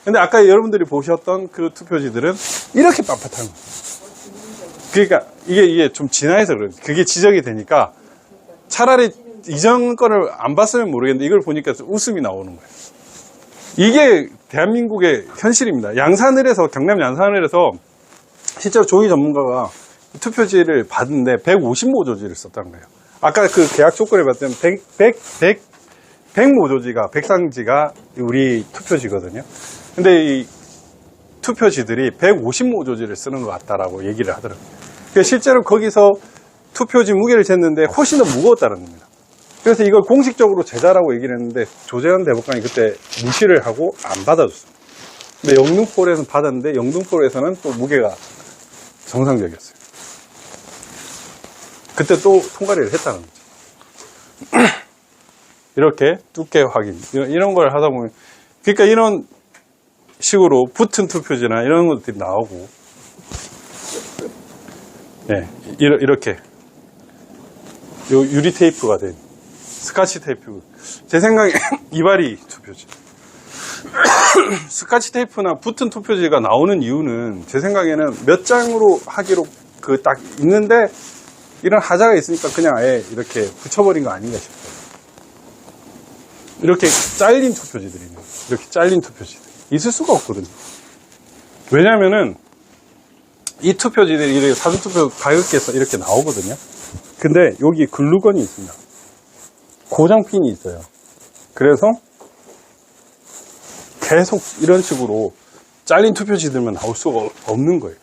근데 아까 여러분들이 보셨던 그 투표지들은 이렇게 빳빳한 거예요. 그러니까 이게 좀 진화해서 그래요. 그게 지적이 되니까 차라리 이전 거를 안 봤으면 모르겠는데 이걸 보니까 웃음이 나오는 거예요. 이게 대한민국의 현실입니다. 양산을에서 경남 양산을에서 실제로 종이 전문가가 투표지를 받는데 150모조지를 썼다는 거예요. 아까 그 계약 조건에 봤더니 100모조지가 100상지가 우리 투표지거든요. 근데 이 투표지들이 150모조지를 쓰는 것 같다라고 얘기를 하더라고요. 그러니까 실제로 거기서 투표지 무게를 쟀는데 훨씬 더 무거웠다는 겁니다. 그래서 이걸 공식적으로 제자라고 얘기를 했는데 조재현 대법관이 그때 무시를 하고 안 받아줬습니다. 근데 영등포에서는 받았는데 영등포에서는 또 무게가 정상적이었어요. 그때 또 통과를 했다는 거죠. 이렇게 두께 확인 이런 걸 하다 보면 그러니까 이런 식으로 붙은 투표지나 이런 것들이 나오고 네, 이렇게 요 유리 테이프가 된 스카치 테이프 제 생각에 이발이 투표지 스카치 테이프나 붙은 투표지가 나오는 이유는 제 생각에는 몇 장으로 하기로 그 딱 있는데 이런 하자가 있으니까 그냥 아예 이렇게 붙여버린 거 아닌가 싶어요. 이렇게 잘린 투표지들이네. 이렇게 잘린 투표지들 있을 수가 없거든요. 왜냐면은 이 투표지들이 이렇게 사전투표 가격에서 이렇게 나오거든요. 근데 여기 글루건이 있습니다. 고정핀이 있어요. 그래서 계속 이런 식으로 잘린 투표지들만 나올 수가 없는 거예요.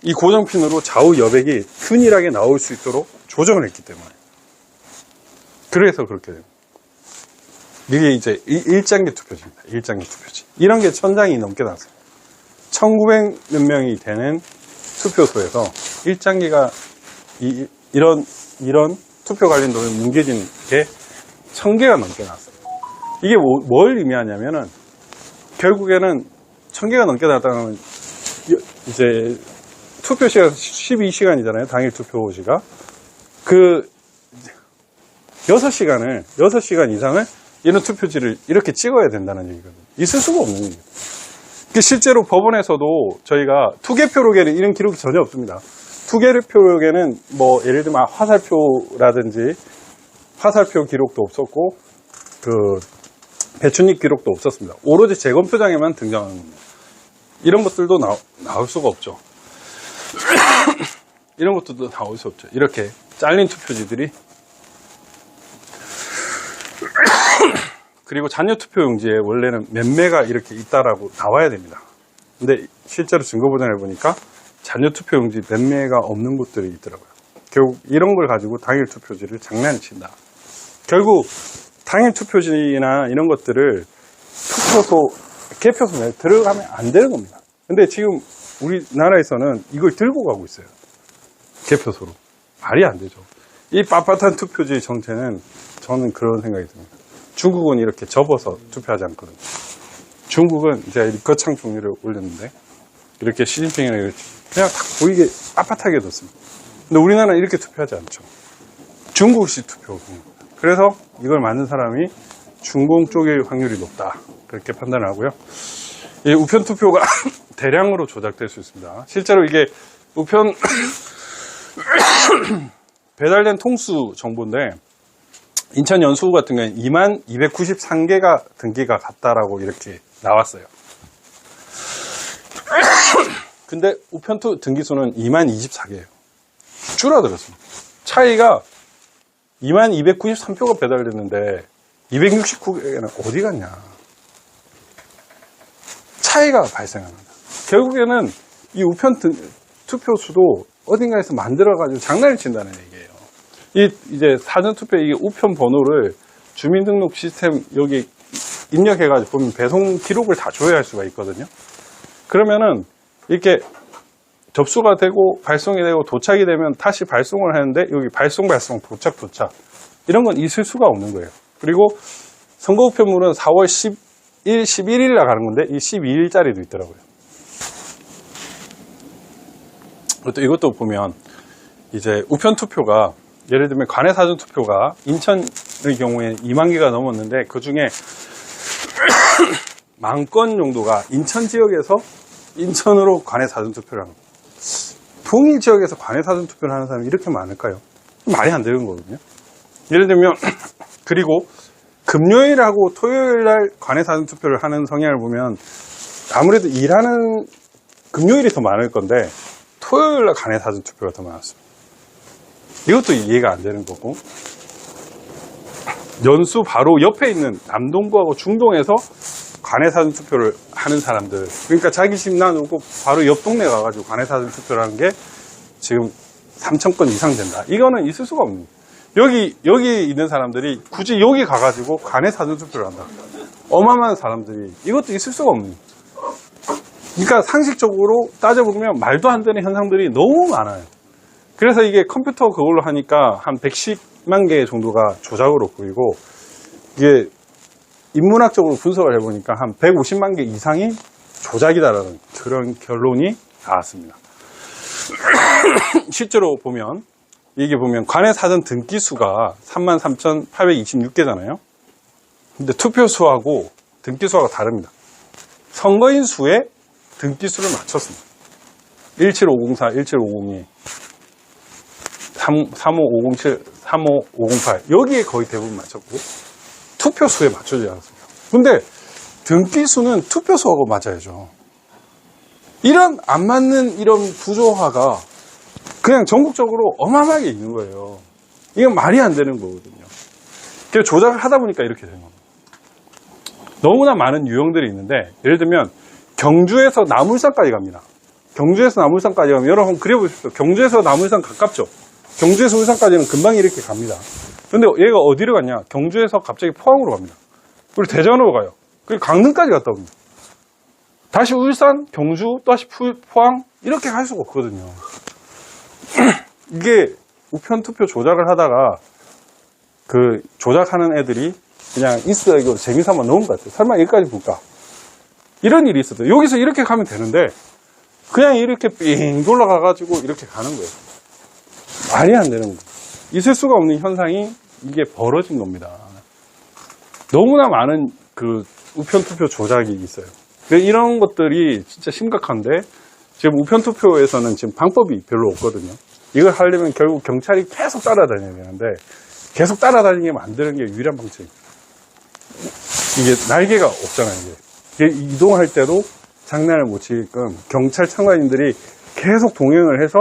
이 고정핀으로 좌우 여백이 균일하게 나올 수 있도록 조정을 했기 때문에. 그래서 그렇게 됩니다. 이게 이제 1장기 투표지입니다. 1장기 투표지. 이런 게 1000장이 넘게 나왔어요. 1900몇 명이 되는 투표소에서 1장기가 이런 투표 관련 돈이 뭉개진 게 1000개가 넘게 나왔어요. 이게 뭘 의미하냐면은 결국에는 1000개가 넘게 나왔다는 이제 투표 시간 12시간이잖아요. 당일 투표 시가. 그 6시간 이상을 이런 투표지를 이렇게 찍어야 된다는 얘기거든요. 있을 수가 없는 얘기예요. 실제로 법원에서도 저희가 투개표록에는 이런 기록이 전혀 없습니다. 투개표록에는 뭐 예를 들면 화살표라든지 화살표 기록도 없었고 그 배춘입 기록도 없었습니다. 오로지 재검표장에만 등장하는 겁니다. 이런 것들도 나올 수가 없죠. 이런 것들도 나올 수 없죠. 이렇게 잘린 투표지들이 그리고 잔여 투표용지에 원래는 몇 매가 이렇게 있다라고 나와야 됩니다. 근데 실제로 증거보전을 해보니까 잔여 투표용지 몇 매가 없는 곳들이 있더라고요. 결국 이런 걸 가지고 당일 투표지를 장난친다. 결국 당일 투표지나 이런 것들을 개표소 내에 들어가면 안 되는 겁니다. 근데 지금 우리나라에서는 이걸 들고 가고 있어요. 개표소로. 말이 안 되죠. 이 빳빳한 투표지 정체는 저는 그런 생각이 듭니다. 중국은 이렇게 접어서 투표하지 않거든요. 중국은 이제 거창 종이를 올렸는데 이렇게 시진핑이랑 이렇게 그냥 딱 보이게 빳빳하게 뒀습니다. 근데 우리나라는 이렇게 투표하지 않죠. 중국식 투표입니다. 그래서 이걸 만든 사람이 중공 쪽일 확률이 높다. 그렇게 판단을 하고요. 이 우편 투표가 대량으로 조작될 수 있습니다. 실제로 이게 우편 배달된 통수 정보인데 인천 연수구 같은 경우는 2293개가 등기가 갔다라고 이렇게 나왔어요. 근데 우편투 등기수는 2024개예요. 줄어들었습니다. 차이가 2293표가 배달됐는데 269개는 어디 갔냐. 차이가 발생합니다. 결국에는 이 우편 투표수도 어딘가에서 만들어가지고 장난을 친다는 얘기예요. 이제 사전투표 이 우편 번호를 주민등록 시스템 여기 입력해가지고 보면 배송 기록을 다 조회할 수가 있거든요. 그러면은 이렇게 접수가 되고 발송이 되고 도착이 되면 다시 발송을 하는데 여기 발송 도착 이런 건 있을 수가 없는 거예요. 그리고 선거 우편물은 4월 11일 나가는 건데 이 12일짜리도 있더라고요. 또 이것도 보면 이제 우편 투표가 예를 들면 관내 사전 투표가 인천의 경우에 2만 개가 넘었는데 그 중에 10,000건 정도가 인천 지역에서 인천으로 관내 사전 투표를 합니다. 동일 지역에서 관내 사전 투표를 하는 사람이 이렇게 많을까요? 말이 안 되는 거거든요. 예를 들면 그리고 금요일하고 토요일날 관내 사전 투표를 하는 성향을 보면 아무래도 일하는 금요일이 더 많을 건데 토요일날 관내 사전 투표가 더 많았습니다. 이것도 이해가 안 되는 거고 연수 바로 옆에 있는 남동구하고 중동에서 관내 사전 투표를 하는 사람들 그러니까 자기 집 나누고 바로 옆 동네 가가지고 관내 사전 투표를 하는 게 지금 3,000건 이상 된다. 이거는 있을 수가 없는 거예요. 여기 있는 사람들이 굳이 여기 가가지고 관내 사전 투표를 한다. 어마어마한 사람들이 이것도 있을 수가 없는 거예요. 그러니까 상식적으로 따져보면 말도 안 되는 현상들이 너무 많아요. 그래서 이게 컴퓨터 그걸로 하니까 한 110만 개 정도가 조작으로 보이고 이게 인문학적으로 분석을 해보니까 한 150만 개 이상이 조작이다라는 그런 결론이 나왔습니다. 실제로 보면 이게 보면 관내 사전 등기 수가 33,826개잖아요. 근데 투표 수하고 등기 수가 다릅니다. 선거인 수에 등기 수를 맞췄습니다. 17504, 17502, 35507, 35508 여기에 거의 대부분 맞췄고 투표 수에 맞춰지지 않았습니다. 근데 등기 수는 투표 수하고 맞아야죠. 이런 안 맞는 이런 부조화가 그냥 전국적으로 어마어마하게 있는 거예요. 이건 말이 안 되는 거거든요. 그래서 조작을 하다 보니까 이렇게 되는 겁니다. 너무나 많은 유형들이 있는데 예를 들면 경주에서 나물산까지 갑니다. 경주에서 나물산까지 가면 여러분 그려보십시오. 경주에서 나물산 가깝죠? 경주에서 울산까지는 금방 이렇게 갑니다. 근데 얘가 어디로 갔냐? 경주에서 갑자기 포항으로 갑니다. 그리고 대전으로 가요. 그리고 강릉까지 갔다 옵니다. 다시 울산, 경주, 또다시 포항 이렇게 갈 수가 없거든요. 이게 우편투표 조작을 하다가 그 조작하는 애들이 그냥 인스타그램 재미삼아 넣은 것 같아요. 설마 여기까지 볼까? 이런 일이 있었어요. 여기서 이렇게 가면 되는데 그냥 이렇게 삥 돌아가가지고 이렇게 가는 거예요. 말이 안 되는 거예요. 있을 수가 없는 현상이 이게 벌어진 겁니다. 너무나 많은 그 우편투표 조작이 있어요. 이런 것들이 진짜 심각한데 지금 우편투표에서는 지금 방법이 별로 없거든요. 이걸 하려면 결국 경찰이 계속 따라다녀야 되는데 계속 따라다니게 만드는 게 유일한 방법입니다. 이게 날개가 없잖아요. 이게 이동할 때도 장난을 못 치게끔 경찰 참관인들이 계속 동행을 해서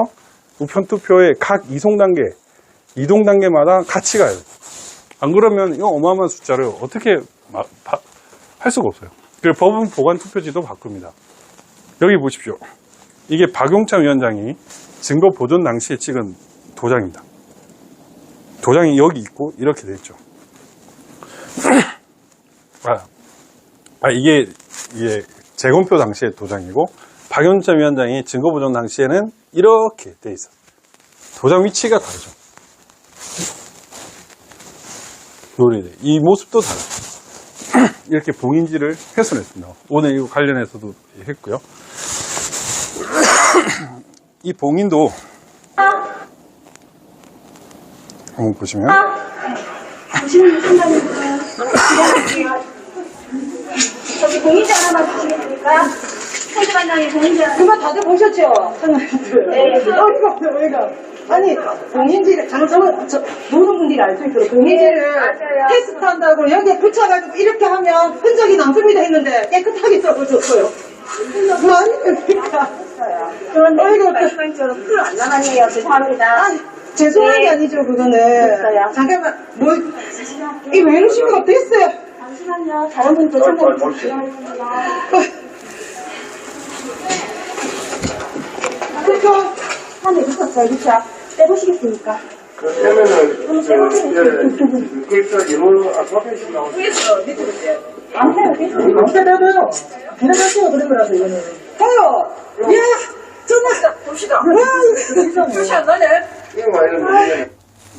우편투표의 각 이동 단계마다 같이 가요. 안 그러면 이 어마어마한 숫자를 어떻게 할 수가 없어요. 그리고 법원 보관 투표지도 바꿉니다. 여기 보십시오. 이게 박용찬 위원장이 증거 보존 당시에 찍은 도장입니다. 도장이 여기 있고 이렇게 돼 있죠. 이게 재검표 당시의 도장이고 박용찬 위원장이 증거 보존 당시에는 이렇게 돼 있어요. 도장 위치가 다르죠. 이 모습도 다르죠. 이렇게 봉인지를 훼손했습니다. 오늘 이거 관련해서도 했고요. 이 봉인도 한번 보시면 보시는 순간입니다. 저기 공인자 하나만 주시겠습니까? 세주반장의 공인자. 그거 다들 보셨죠? 네. 어이가. 아니, 봉인지를, 노는 분들이 알 수 있도록 봉인지를 테스트한다고 여기에 붙여가지고 이렇게 하면 흔적이 남습니다 했는데 깨끗하게 썩어졌어요. 말이 됩니까? 그런데 말씀처럼 풀 안 나가네요. 죄송합니다. 죄송한 게 아니죠, 그거는. 잠깐만, 이게 왜 이러시면 됐어요. 잠시만요. 다른 분도 참고해주세요. 그러니까, 한대 붙었어요. 그쵸? 빼보시겠습니까? 아무데 대도요. 비례자체가 그런 거라서, 이거는. 해요! 야! 정말! 봅시다. 표시 안 나네?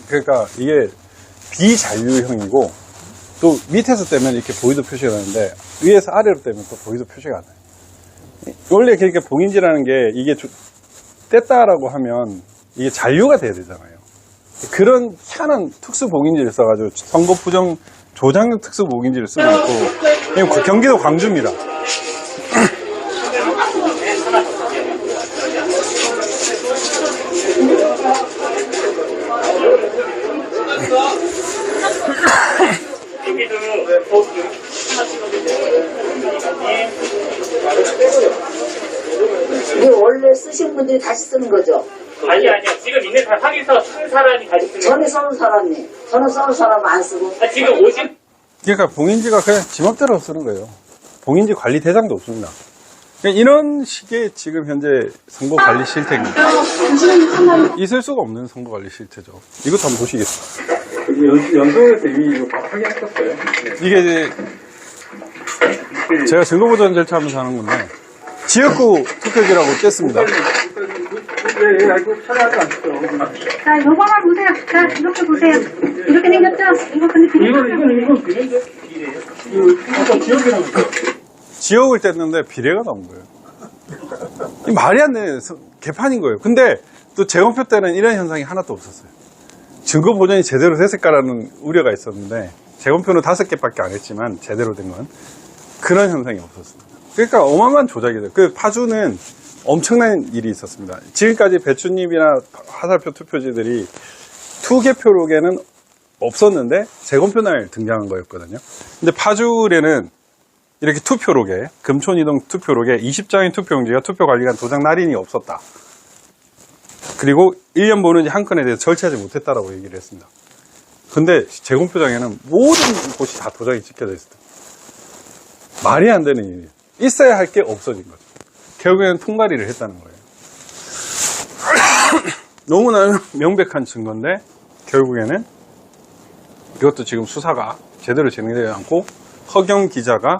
그러니까 이게 비잔류형이고 또 밑에서 떼면 이렇게 보이도 표시가 나는데 위에서 아래로 떼면 또 보이도 표시가 안 나요. 원래 그렇게 봉인지라는 게 이게 뗐다라고 하면 이게 잔류가 돼야 되잖아요. 그런 희한한 특수 봉인지를 써가지고 선거 부정 조작용 특수 봉인지를 쓰고 있고 경기도 광주입니다. 이게 원래 쓰신 분들이 다시 쓰는 거죠? 아니요. 지금 있는 상에서 쓴 사람이 다시 쓰는 전에 써온 사람이, 전에 써온 사람은 안 쓰고. 지금 50. 그러니까 봉인지가 그냥 지맘대로 쓰는 거예요. 봉인지 관리 대상도 없습니다. 그러니까 이런 식의 지금 현재 선거 관리 실태입니다. 있을 수가 없는 선거 관리 실태죠. 이것도 한번 보시겠습니다. 연동에서 이미 이거 확인했었어요. 이게 이제 제가 증거보전 절차하면서 하는 건데 지역구 투표지라고 뗐습니다. 자, 요거만 보세요. 자, 이렇게 보세요. 이렇게 생겼죠? 이거 근데 지역을 뗐는데 비례가 나온 거예요. 이 말이 안 되는 개판인 거예요. 근데 또 재검표 때는 이런 현상이 하나도 없었어요. 증거 보전이 제대로 됐을까라는 우려가 있었는데 재검표는 5개밖에 안 했지만 제대로 된 건 그런 현상이 없었습니다. 그러니까 어마어마한 조작이 돼요. 그 파주는 엄청난 일이 있었습니다. 지금까지 배추잎이나 화살표 투표지들이 투개표록에는 없었는데 재검표 날 등장한 거였거든요. 근데 파주에는 이렇게 투표록에 금촌이동 투표록에 20장의 투표용지가 투표관리관 도장 날인이 없었다. 그리고 1년 보는지 한 건에 대해서 절차하지 못했다라고 얘기를 했습니다. 근데 재검표장에는 모든 곳이 다 도장이 찍혀져 있었다. 말이 안 되는 일이에요. 있어야 할 게 없어진 거죠. 결국에는 통과리를 했다는 거예요. 너무나 명백한 증거인데 결국에는 이것도 지금 수사가 제대로 진행되지 않고 허경 기자가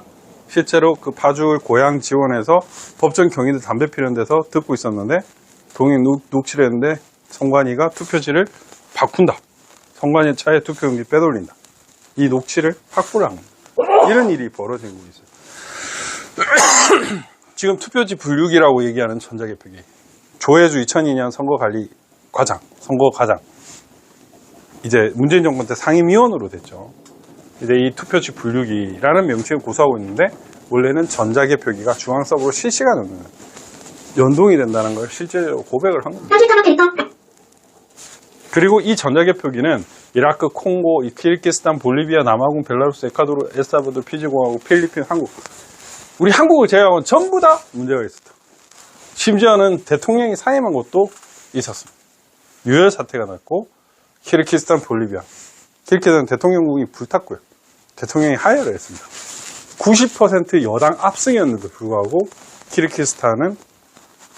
실제로 그 파주 고향 지원해서 법정 경위도 담배 피는 데서 듣고 있었는데 동행 녹취를 했는데 선관위가 투표지를 바꾼다. 선관위 차에 투표용지 빼돌린다. 이 녹취를 확보를 한 겁니다. 이런 일이 벌어지고 있어요. 지금 투표지 분류기라고 얘기하는 전자개표기. 조혜주 2002년 선거관리과장, 선거과장. 이제 문재인 정권 때 상임위원으로 됐죠. 이제 이 투표지 분류기라는 명칭을 고수하고 있는데 원래는 전자개표기가 중앙서버로 실시간으로 연동이 된다는 걸 실제로 고백을 한 겁니다. 그리고 이 전자개표기는 이라크, 콩고, 키르기스탄, 볼리비아, 남아공, 벨라루스, 에콰도르, 엘사바도르, 피지공화국, 필리핀, 한국. 우리 한국을 제외하고는 전부 다 문제가 있었다. 심지어는 대통령이 사임한 것도 있었습니다. 유혈 사태가 났고 키르기스탄, 볼리비아. 키르기스탄 대통령궁이 불탔고요. 대통령이 하야를 했습니다. 90% 여당 압승이었는데도 불구하고 키르기스탄은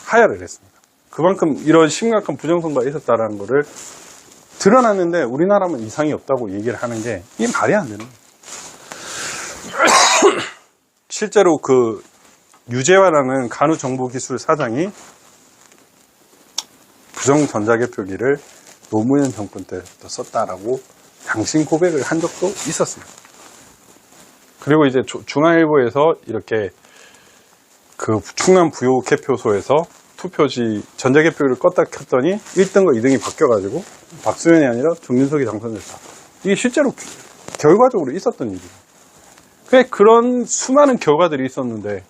하야를 했습니다. 그만큼 이런 심각한 부정선거가 있었다는 것을 드러났는데 우리나라만 이상이 없다고 얘기를 하는 게 이게 말이 안 되는 거예요. 실제로 그 유재화라는 간우정보기술 사장이 부정전자개표기를 노무현 정권 때부터 썼다라고 양심 고백을 한 적도 있었습니다. 그리고 이제 중앙일보에서 이렇게 그 충남 부요 개표소에서 투표지 전자개표기를 껐다 켰더니 1등과 2등이 바뀌어가지고 박수현이 아니라 정윤석이 당선됐다. 이게 실제로 결과적으로 있었던 일이에요. 그런 수많은 결과들이 있었는데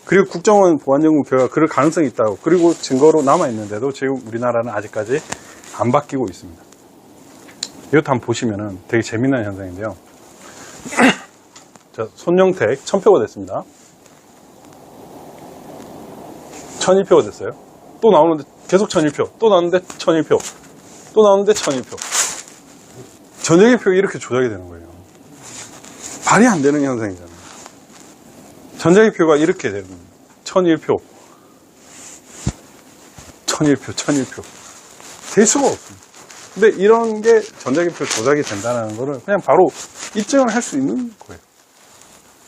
그리고 국정원 보안연구 결과 그럴 가능성이 있다고 그리고 증거로 남아있는데도 지금 우리나라는 아직까지 안 바뀌고 있습니다. 이것도 한번 보시면은 되게 재미난 현상인데요. 자, 손영택 1000표가 됐습니다. 1001표가 됐어요. 또 나오는데 계속 1001표, 또 나오는데 1001표, 또 나오는데 1001표. 전자개표가 이렇게 조작이 되는 거예요. 말이 안 되는 현상이잖아요. 전자개표가 이렇게 되는 거예요. 1001표, 1001표, 1001표. 될 수가 없습니다. 근데 이런 게 전자개표 조작이 된다는 거를 그냥 바로 입증을 할 수 있는 거예요.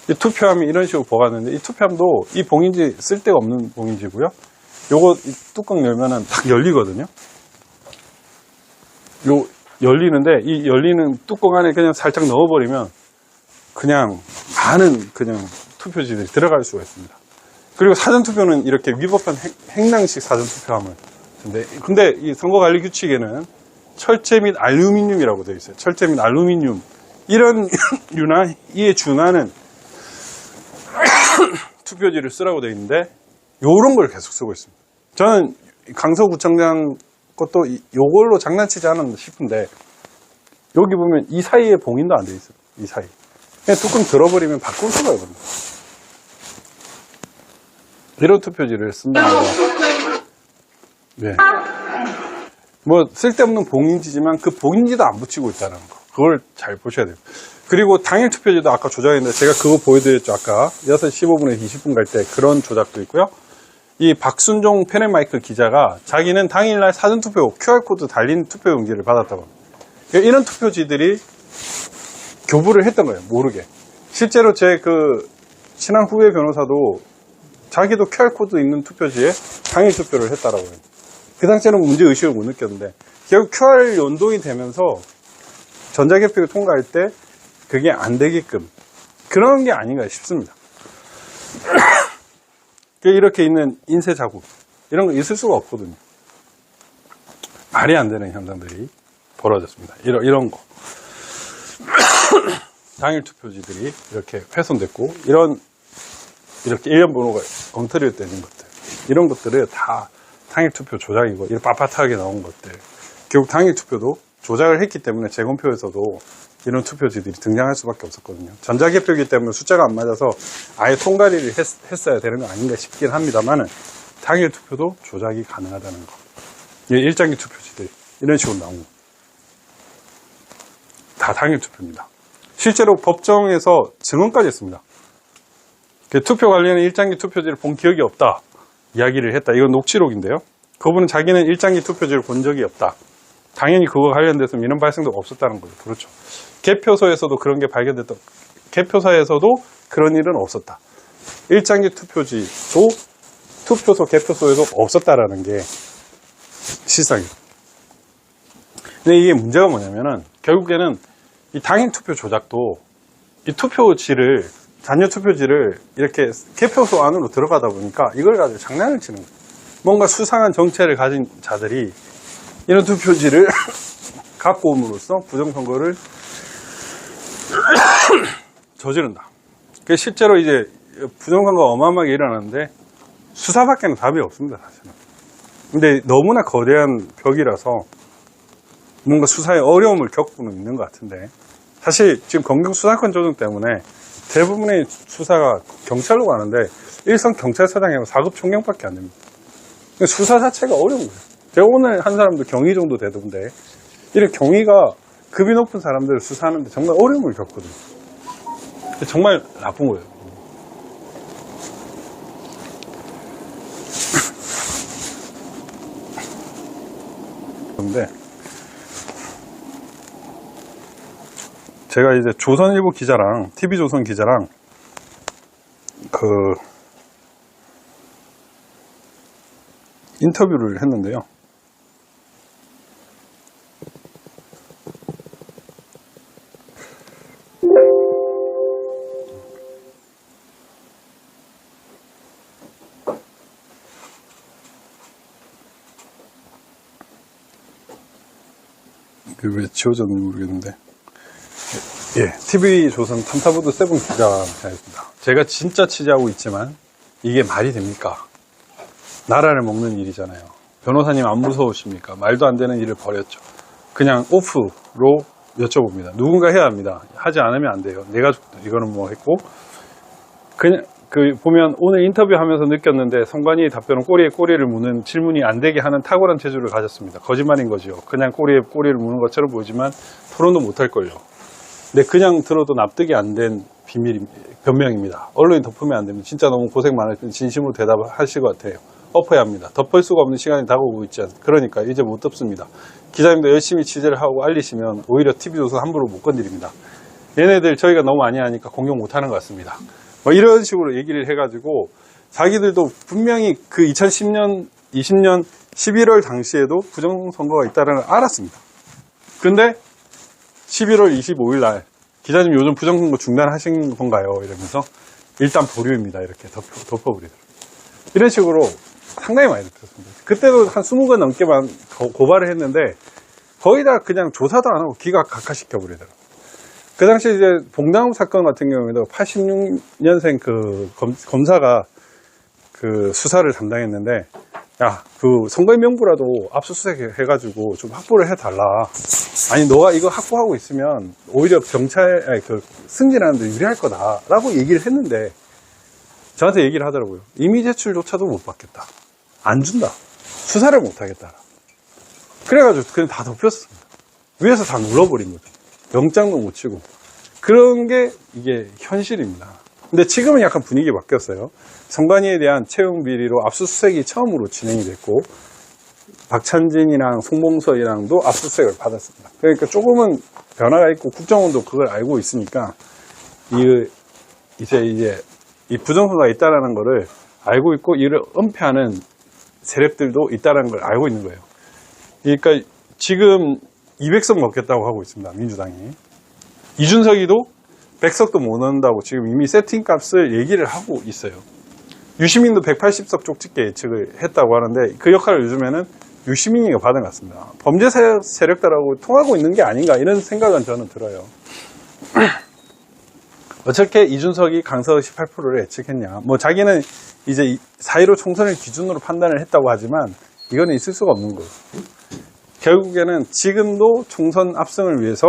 이 투표함이 이런 식으로 보관하는데, 이 투표함도 이 봉인지 쓸데가 없는 봉인지고요. 요거 이 뚜껑 열면은 딱 열리거든요. 요 열리는데, 이 열리는 뚜껑 안에 그냥 살짝 넣어버리면 그냥 많은 그냥 투표지들이 들어갈 수가 있습니다. 그리고 사전투표는 이렇게 위법한 행랑식 사전투표함을. 근데 이 선거관리규칙에는 철제 및 알루미늄이라고 되어 있어요. 철제 및 알루미늄. 이런 이에 준하는 투표지를 쓰라고 되어 있는데, 요런 걸 계속 쓰고 있습니다. 저는 강서구청장 것도 요걸로 장난치지 않았나 싶은데, 여기 보면 이 사이에 봉인도 안 되어 있어요. 이 사이. 그냥 뚜껑 들어버리면 바꿀 수가 없거든요. 이런 투표지를 쓴다는 거. 네. 뭐 쓸데없는 봉인지지만 그 봉인지도 안 붙이고 있다는 거. 그걸 잘 보셔야 돼요. 그리고 당일 투표지도 아까 조작했는데, 제가 그거 보여드렸죠. 아까 6시 15분에서 20분 갈 때 그런 조작도 있고요. 이 박순종 페넷마이크 기자가 자기는 당일날 사전투표 QR코드 달린 투표 용지를 받았다고 합니다. 그러니까 이런 투표지들이 교부를 했던 거예요. 모르게. 실제로 제 그 친한 후배 변호사도 자기도 QR코드 있는 투표지에 당일 투표를 했다라고 해요. 그 당시에는 문제의식을 못 느꼈는데, 결국 QR 연동이 되면서 전자개표를 통과할 때 그게 안 되게끔 그런 게 아닌가 싶습니다. 이렇게 있는 인쇄 자국, 이런 거 있을 수가 없거든요. 말이 안 되는 현상들이 벌어졌습니다. 이런 거. 당일 투표지들이 이렇게 훼손됐고, 이렇게 일련 번호가 엉터리로 떼는 것들, 이런 것들을 다 당일 투표 조작이고, 이렇게 빳빳하게 나온 것들. 결국 당일 투표도 조작을 했기 때문에 재검표에서도 이런 투표지들이 등장할 수밖에 없었거든요. 전자개표이기 때문에 숫자가 안 맞아서 아예 통과리를 했어야 되는 거 아닌가 싶긴 합니다만은, 당일 투표도 조작이 가능하다는 거. 일장기 투표지들이 이런 식으로 나오고, 다 당일 투표입니다. 실제로 법정에서 증언까지 했습니다. 투표 관련한 일장기 투표지를 본 기억이 없다 이야기를 했다. 이건 녹취록인데요. 그분은 자기는 일장기 투표지를 본 적이 없다. 당연히 그거 관련돼서 민원 발생도 없었다는 거죠. 그렇죠. 개표소에서도 그런 게 발견됐다. 개표소에서도 그런 일은 없었다. 일장기 투표지도 투표소, 개표소에서 없었다라는 게 실상이에요. 근데 이게 문제가 뭐냐면은, 결국에는 이 당일 투표 조작도 이 투표지를, 잔여 투표지를 이렇게 개표소 안으로 들어가다 보니까 이걸 가지고 장난을 치는 거예요. 뭔가 수상한 정체를 가진 자들이 이런 투표지를 갖고 옴으로써 부정선거를 저지른다. 실제로 이제 부정선거가 어마어마하게 일어나는데 수사밖에는 답이 없습니다, 사실은. 근데 너무나 거대한 벽이라서 뭔가 수사에 어려움을 겪고는 있는 것 같은데, 사실 지금 검경 수사권 조정 때문에 대부분의 수사가 경찰로 가는데 일선 경찰서장하고 4급 총경밖에 안 됩니다. 수사 자체가 어려운 거예요. 제가 오늘 한 사람도 경위 정도 되던데, 이런 경위가 급이 높은 사람들을 수사하는데 정말 어려움을 겪거든요. 정말 나쁜 거예요. 그런데 제가 이제 조선일보 기자랑 TV조선 기자랑 인터뷰를 했는데요. 이게 왜 지워졌는지 모르겠는데, 예, TV조선 탐사보도 세븐 기자였습니다. 제가 진짜 취재하고 있지만 이게 말이 됩니까? 나라를 먹는 일이잖아요. 변호사님 안 무서우십니까? 말도 안 되는 일을 벌였죠. 그냥 오프로 여쭤봅니다. 누군가 해야 합니다. 하지 않으면 안 돼요. 내가 이거는 뭐 했고, 그냥 보면 오늘 인터뷰하면서 느꼈는데 성관이의 답변은 꼬리에 꼬리를 무는 질문이 안 되게 하는 탁월한 재주를 가졌습니다. 거짓말인 거죠. 그냥 꼬리에 꼬리를 무는 것처럼 보이지만 토론도 못할 걸요. 근데 그냥 들어도 납득이 안 된 변명입니다. 언론이 덮으면 안 됩니다. 진짜 너무 고생 많으시면 진심으로 대답하실 것 같아요. 엎어야 합니다. 덮을 수가 없는 시간이 다가오고 있지 않습니까? 그러니까 이제 못 덮습니다. 기자님도 열심히 취재를 하고 알리시면 오히려 TV조선 함부로 못 건드립니다. 얘네들 저희가 너무 많이 하니까 공격 못하는 것 같습니다. 뭐 이런 식으로 얘기를 해가지고 자기들도 분명히 그 2010년, 20년 11월 당시에도 부정선거가 있다는 걸 알았습니다. 근데 11월 25일 날 기자님 요즘 부정선거 중단하신 건가요? 이러면서 일단 보류입니다. 이렇게 덮어버리더라고요. 이런 식으로 상당히 많이 덮였습니다. 그때도 한 20건 넘게만 고발을 했는데 거의 다 그냥 조사도 안 하고 기각 각하시켜버리더라고요. 그 당시 이제 봉담 사건 같은 경우에도 86년생 그 검사가 그 수사를 담당했는데, 야, 그 선거인 명부라도 압수수색 해가지고 좀 확보를 해달라. 아니, 너가 이거 확보하고 있으면 오히려 승진하는데 유리할 거다라고 얘기를 했는데, 저한테 얘기를 하더라고요. 이미 제출조차도 못 받겠다. 안 준다. 수사를 못 하겠다. 그래가지고 그냥 다 덮였습니다. 위에서 다 눌러버린 거죠. 영장도 못 치고. 그런 게 이게 현실입니다. 근데 지금은 약간 분위기 바뀌었어요. 성관이에 대한 채용 비리로 압수수색이 처음으로 진행이 됐고, 박찬진이랑 송봉서이랑도 압수수색을 받았습니다. 그러니까 조금은 변화가 있고 국정원도 그걸 알고 있으니까 이제 이 부정선거가 있다라는 거를 알고 있고 이를 은폐하는 세력들도 있다라는 걸 알고 있는 거예요. 그러니까 지금 200석 먹겠다고 하고 있습니다. 민주당이. 이준석이도 100석도 못 넣는다고 지금 이미 세팅 값을 얘기를 하고 있어요. 유시민도 180석 쪽집게 예측을 했다고 하는데 그 역할을 요즘에는 유시민이가 받은 것 같습니다. 범죄 세력들하고 통하고 있는 게 아닌가 이런 생각은 저는 들어요. 어떻게 이준석이 강서 18%를 예측했냐. 뭐 자기는 이제 4.15 총선을 기준으로 판단을 했다고 하지만 이거는 있을 수가 없는 거예요. 결국에는 지금도 총선 압승을 위해서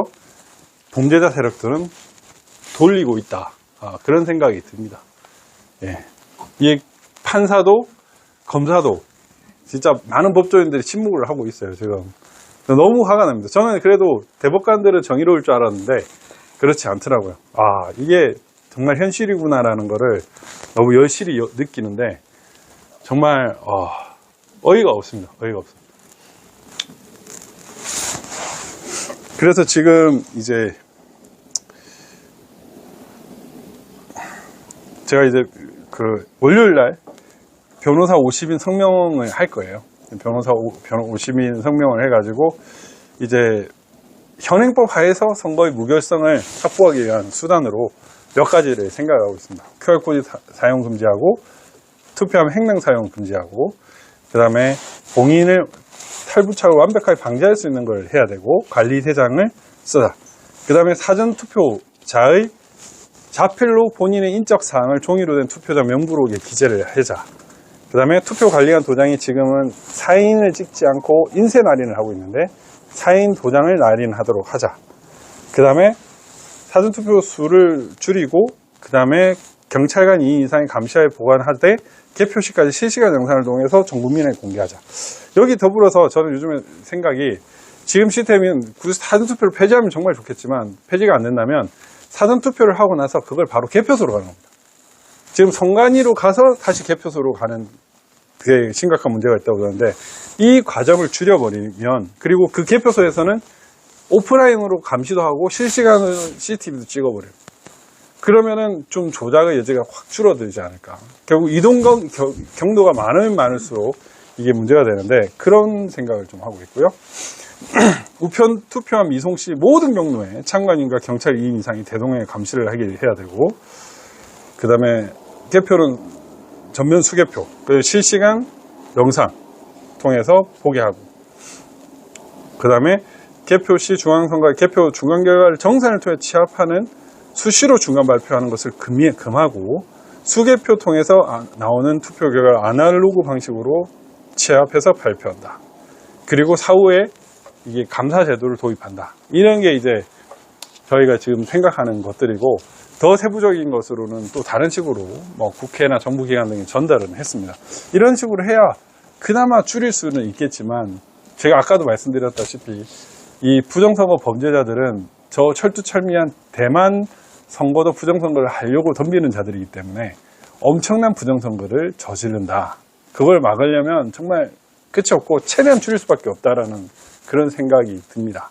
범죄자 세력들은 돌리고 있다. 그런 생각이 듭니다. 예. 이 판사도 검사도 진짜 많은 법조인들이 침묵을 하고 있어요. 지금 너무 화가 납니다. 저는 그래도 대법관들은 정의로울 줄 알았는데 그렇지 않더라고요. 이게 정말 현실이구나라는 거를 너무 여실히 느끼는데 정말 어이가 없습니다. 어이가 없어요. 그래서 지금 이제 제가 이제 그 월요일 날 변호사 50인 성명을 할 거예요. 변호사 50인 성명을 해가지고 이제 현행법 하에서 선거의 무결성을 확보하기 위한 수단으로 몇 가지를 생각하고 있습니다. QR코드 사용 금지하고 투표함 횡령 사용 금지하고 그 다음에 봉인을 탈부착을 완벽하게 방지할 수 있는 걸 해야 되고 관리대장을 쓰다. 그 다음에 사전투표자의 자필로 본인의 인적 사항을 종이로 된 투표자 명부록에 기재를 하자. 그 다음에 투표 관리관 도장이 지금은 사인을 찍지 않고 인쇄 날인을 하고 있는데 사인 도장을 날인하도록 하자. 그 다음에 사전투표 수를 줄이고 그 다음에 경찰관 2인 이상의 감시하에 보관하되 개표시까지 실시간 영상을 통해서 전 국민에 공개하자. 여기 더불어서 저는 요즘에 생각이 지금 시스템은 굳이 사전투표를 폐지하면 정말 좋겠지만 폐지가 안 된다면 사전투표를 하고 나서 그걸 바로 개표소로 가는 겁니다. 지금 선관위로 가서 다시 개표소로 가는 그게 심각한 문제가 있다고 그러는데 이 과정을 줄여버리면 그리고 그 개표소에서는 오프라인으로 감시도 하고 실시간으로 CCTV도 찍어버려요. 그러면은 좀 조작의 여지가 확 줄어들지 않을까. 결국 이동 경도가 많으면 많을수록 이게 문제가 되는데 그런 생각을 좀 하고 있고요. 우편 투표함 미송 시 모든 경로에 참관인과 경찰 2인 이상이 대동의 감시를 해야 되고 그 다음에 개표는 전면 수개표, 그 실시간 영상 통해서 보게 하고 그 다음에 개표 시 중앙선거 개표 중간 결과를 정산을 통해 취합하는 수시로 중간 발표하는 것을 금하고 수개표 통해서 나오는 투표 결과를 아날로그 방식으로 취합해서 발표한다. 그리고 사후에 이게 감사 제도를 도입한다. 이런 게 이제 저희가 지금 생각하는 것들이고, 더 세부적인 것으로는 또 다른 식으로 뭐 국회나 정부기관 등에 전달을 했습니다. 이런 식으로 해야 그나마 줄일 수는 있겠지만, 제가 아까도 말씀드렸다시피 이 부정선거 범죄자들은 저 철두철미한 대만 선거도 부정선거를 하려고 덤비는 자들이기 때문에 엄청난 부정선거를 저지른다. 그걸 막으려면 정말 끝이 없고 최대한 줄일 수밖에 없다라는 그런 생각이 듭니다.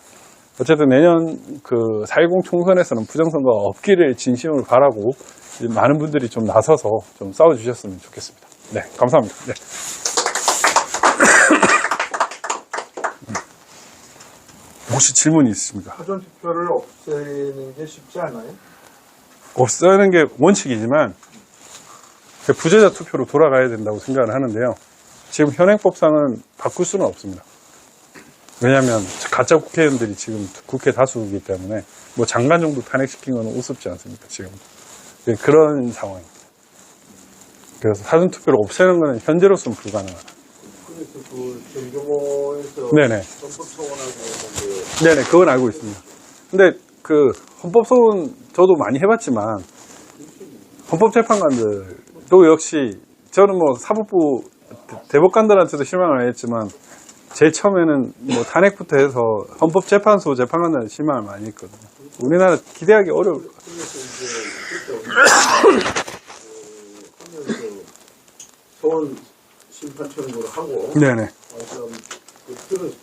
어쨌든 내년 그 4.10 총선에서는 부정선거가 없기를 진심으로 바라고 많은 분들이 좀 나서서 좀 싸워주셨으면 좋겠습니다. 네, 감사합니다. 네. 혹시 질문이 있으십니까? 사전투표를 없애는 게 쉽지 않아요? 없애는 게 원칙이지만 부재자 투표로 돌아가야 된다고 생각을 하는데요. 지금 현행법상은 바꿀 수는 없습니다. 왜냐하면 가짜 국회의원들이 지금 국회 다수이기 때문에 뭐 장관 정도 탄핵시킨 건 우습지 않습니까? 지금 그런 상황입니다. 그래서 사전투표를 없애는 것은 현재로서는 불가능하다. 그래서 그 정규모에서 네네. 헌법소원하고 네네, 그건 알고 있습니다. 근데 그 헌법소원 저도 많이 해봤지만 헌법재판관들도 역시 저는 뭐 사법부 대법관들한테도 실망을 했지만 제일 처음에는 뭐 탄핵부터 해서 헌법재판소 재판관들한테 실망을 많이 했거든요. 우리나라 기대하기 어려워요. 소원 심판 청구를 하고 네네. 그